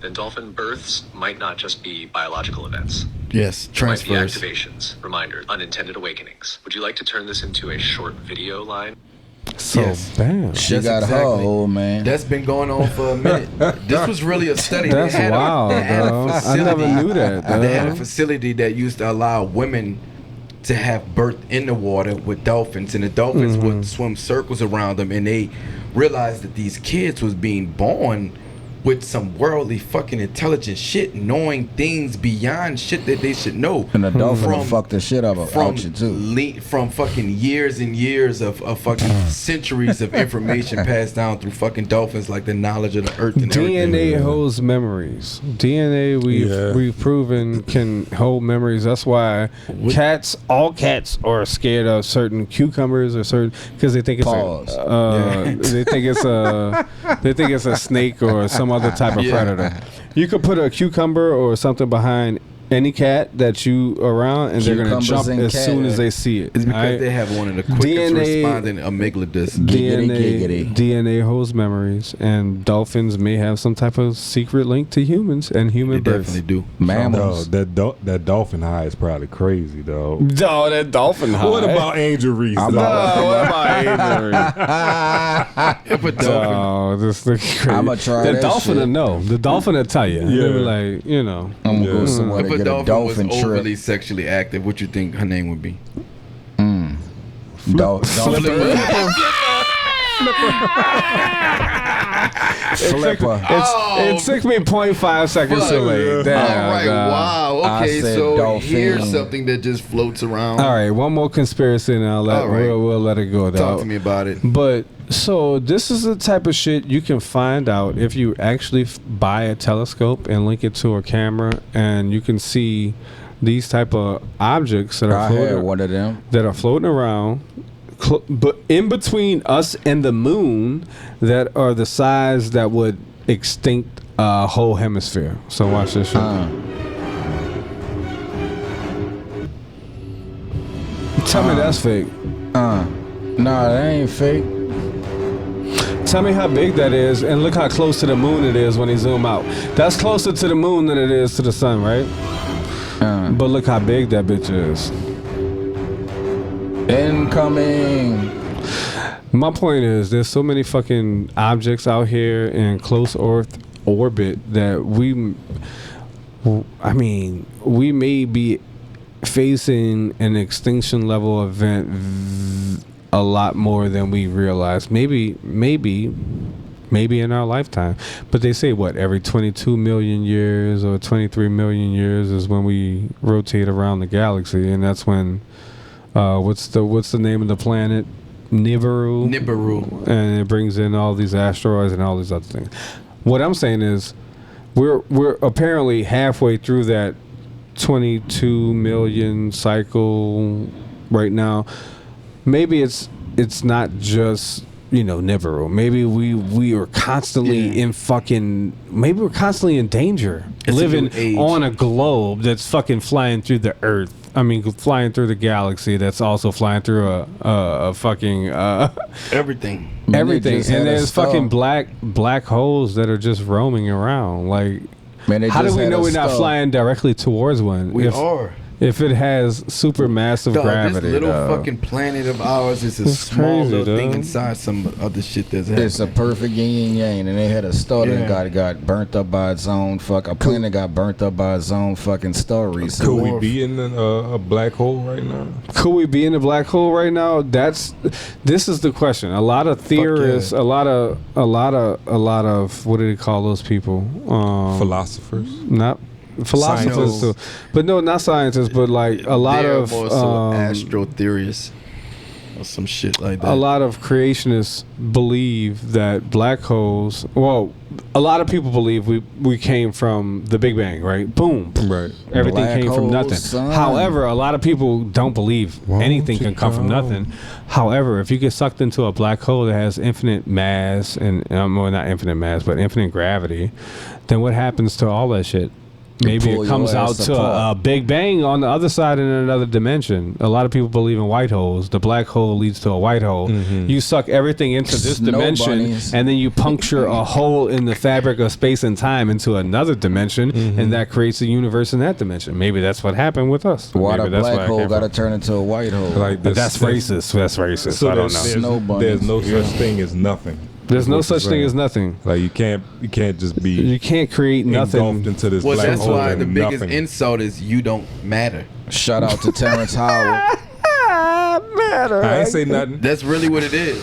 then dolphin births might not just be biological events. Yes, transfers. Might be transfers. activations, reminders, unintended awakenings. Would you like to turn this into a short video line? So bad. She got her, old man. That's been going on for a minute. This was really a study. That's They had wild, they had bro. a I facility. never knew that, They had a dog. facility that used to allow women to have birth in the water with dolphins, and the dolphins would swim circles around them, and they realized that these kids was being born with some worldly fucking intelligent shit, knowing things beyond shit that they should know. And the dolphin will fuck the shit out of you too. From fucking years and years of fucking centuries of information passed down through fucking dolphins, like the knowledge of the earth and everything. DNA holds memories. DNA we've proven can hold memories. That's why all cats are scared of certain cucumbers or certain because they think it's they think it's a snake or some other type of predator. You could put a cucumber or something behind any cat that you around, and they're gonna jump as soon as they see it. It's because they have one of the quickest responding amygdalatus. DNA holds memories, and dolphins may have some type of secret link to humans and human birth. Definitely do. Mammals. That dolphin high is probably crazy, though. No, that dolphin high. What about Angel Reese? What about Angel Reese? This is crazy. I'ma try the that dolphin shit. will know. The dolphin will tell you. They'll be like, you know. I'm gonna go somewhere to If a get a dolphin dolphin was trip. overly sexually active, what you think her name would be? Dolphin. It took me 0.5 seconds to lay. Damn, all right, wow. Okay, so dolphin. here's something that just floats around. All right, one more conspiracy, and I'll let we'll let it go. Talk to me about it. But so this is the type of shit you can find out if you actually buy a telescope and link it to a camera, and you can see these type of objects that are floating. one of them that are floating around. But in between us and the moon, that are the size that would extinct a whole hemisphere. So watch this shit. Tell me that's fake. Nah, that ain't fake. Tell me how big that is, and look how close to the moon it is when they zoom out. That's closer to the moon than it is to the sun, right? But look how big that bitch is. Incoming. My point is, there's so many fucking objects out here in close Earth orbit that we may be facing an extinction level event a lot more than we realize. Maybe in our lifetime. But they say what, every 22 million years or 23 million years is when we rotate around the galaxy, and that's when what's the name of the planet? Nibiru. And it brings in all these asteroids and all these other things. What I'm saying is we're apparently halfway through that 22 million cycle right now. Maybe it's not just, Nibiru. Maybe we are constantly maybe we're constantly in danger. Living on a globe that's fucking flying through the Earth. I mean, flying through the galaxy that's also flying through a fucking everything. Everything. And there's fucking black holes that are just roaming around. Like, how do we know we're not flying directly towards one? We are. If it has super massive gravity, this little fucking planet of ours is a small little thing inside some other shit that's happening. It's a perfect yin yang, and they had a star that got burnt up by its own a planet got burnt up by its own fucking star recently. Could we be in a black hole right now? Could we be in a black hole right now? This is the question. A lot of theorists, a lot of what do they call those people? Philosophers. Not philosophers too, but no, not scientists, but like a lot of astro theorists or some shit like that. A lot of creationists believe that black holes. Well, a lot of people believe we came from the Big Bang, right? Boom, right. Everything came from nothing. However, a lot of people don't believe anything can come from nothing. However, if you get sucked into a black hole that has infinite mass and well, not infinite mass, but infinite gravity, then what happens to all that shit? Maybe it comes out to a Big Bang on the other side in another dimension. A lot of people believe in white holes. The black hole leads to a white hole. Mm-hmm. You suck everything into this dimension, and then you puncture a hole in the fabric of space and time into another dimension, and that creates a universe in that dimension. Maybe that's what happened with us. Why the black hole got to turn into a white hole? Like this, that's racist. That's racist. So I don't know. There's no such thing as nothing. There's no such thing as nothing. Like you can't just be. You can't create nothing engulfed into this black that's hole. why the biggest nothing. insult is you don't matter. Shout out to Terrence Howard. Matter. I ain't say nothing. That's really what it is.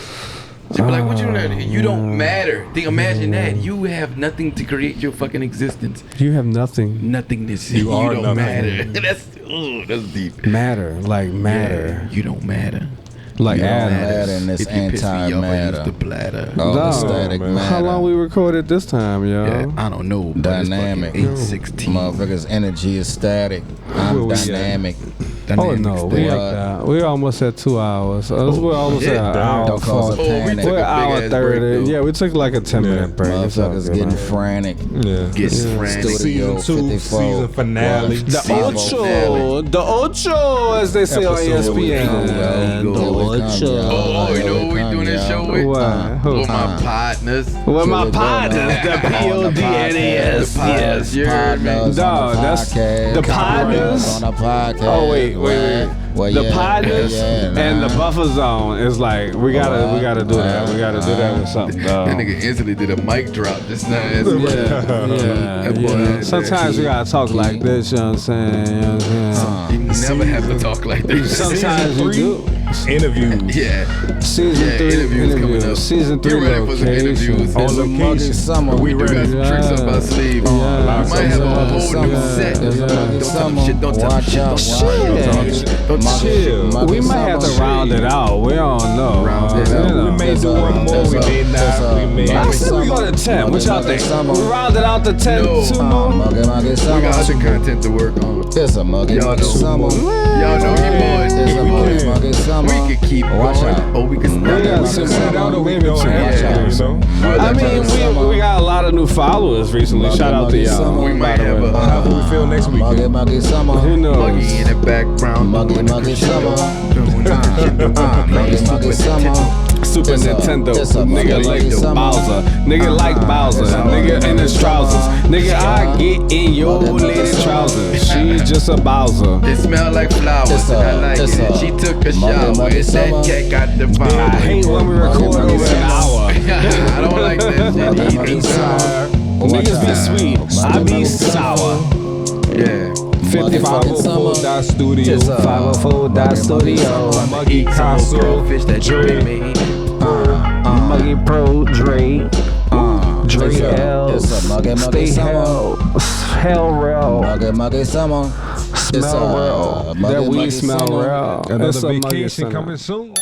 So like, what you know? You don't matter. Imagine that. You have nothing to create your fucking existence. You have nothing. Nothingness. You are don't nothing. matter. That's deep. Matter. Like matter. Yeah, you don't matter. Like matter in this anti-matter. The bladder. The static matter. How long we recorded this time, yo? Yeah, I don't know. Dynamic. 8:16. Motherfuckers' energy is static. I'm dynamic. Oh no, we almost at 2 hours. We're almost at an hour. We're hour 30. Yeah, we took like a 10-minute break. Motherfuckers getting frantic. Yeah, Studio season 2, 54. season finale. The Ocho, as they say on ESPN. Oh, you know what we doing this show with? With my partners. With my partners, the PODNAS. Yes, no, that's the partners on the podcast. Oh wait. Well, the partners and the buffer zone is like we gotta do that. We gotta do that with something. That nigga instantly did a mic drop just now. Yeah. Sometimes we gotta talk like this. You know what I'm saying? You never have to talk like this. Sometimes you do. Interviews. Yeah. Season 3 interviews. Season 3 location. On location. Summer. We do got some tricks up our sleeve. We might have a whole new set. Don't tell them shit. Don't tell them shit. Don't chill. We might have to round it out. We don't know. We may do one more. We may not. I said we go to 10. What y'all think? We round it out to 10. 2 more. We got other content to work on. It's a muggy summer. Y'all know you boys. It's a muggy summer. We could keep going, or we can sit down or we don't I mean, we got a lot of new followers recently. Shout out to y'all. We might have a. How do we feel next week? Muggy summer. Who knows? Muggy in the background. Muggy summer. Super Nintendo, nigga like the Bowser, nigga like Bowser, nigga in his trousers, nigga I get in your lady trousers. She just a Bowser. It smell like flowers, and I like it. She took a shower, and that cat got the vibe. I hate when we record over an hour. I don't like that shit. Niggas be sweet, I be sour. Yeah. 504 Studio, 504 Studio, Muggy Castle, Dre, Muggy Pro, Dre, Dre L, Stay Hell Real, Smell Smell Real, that weed smell real. Another vacation coming soon.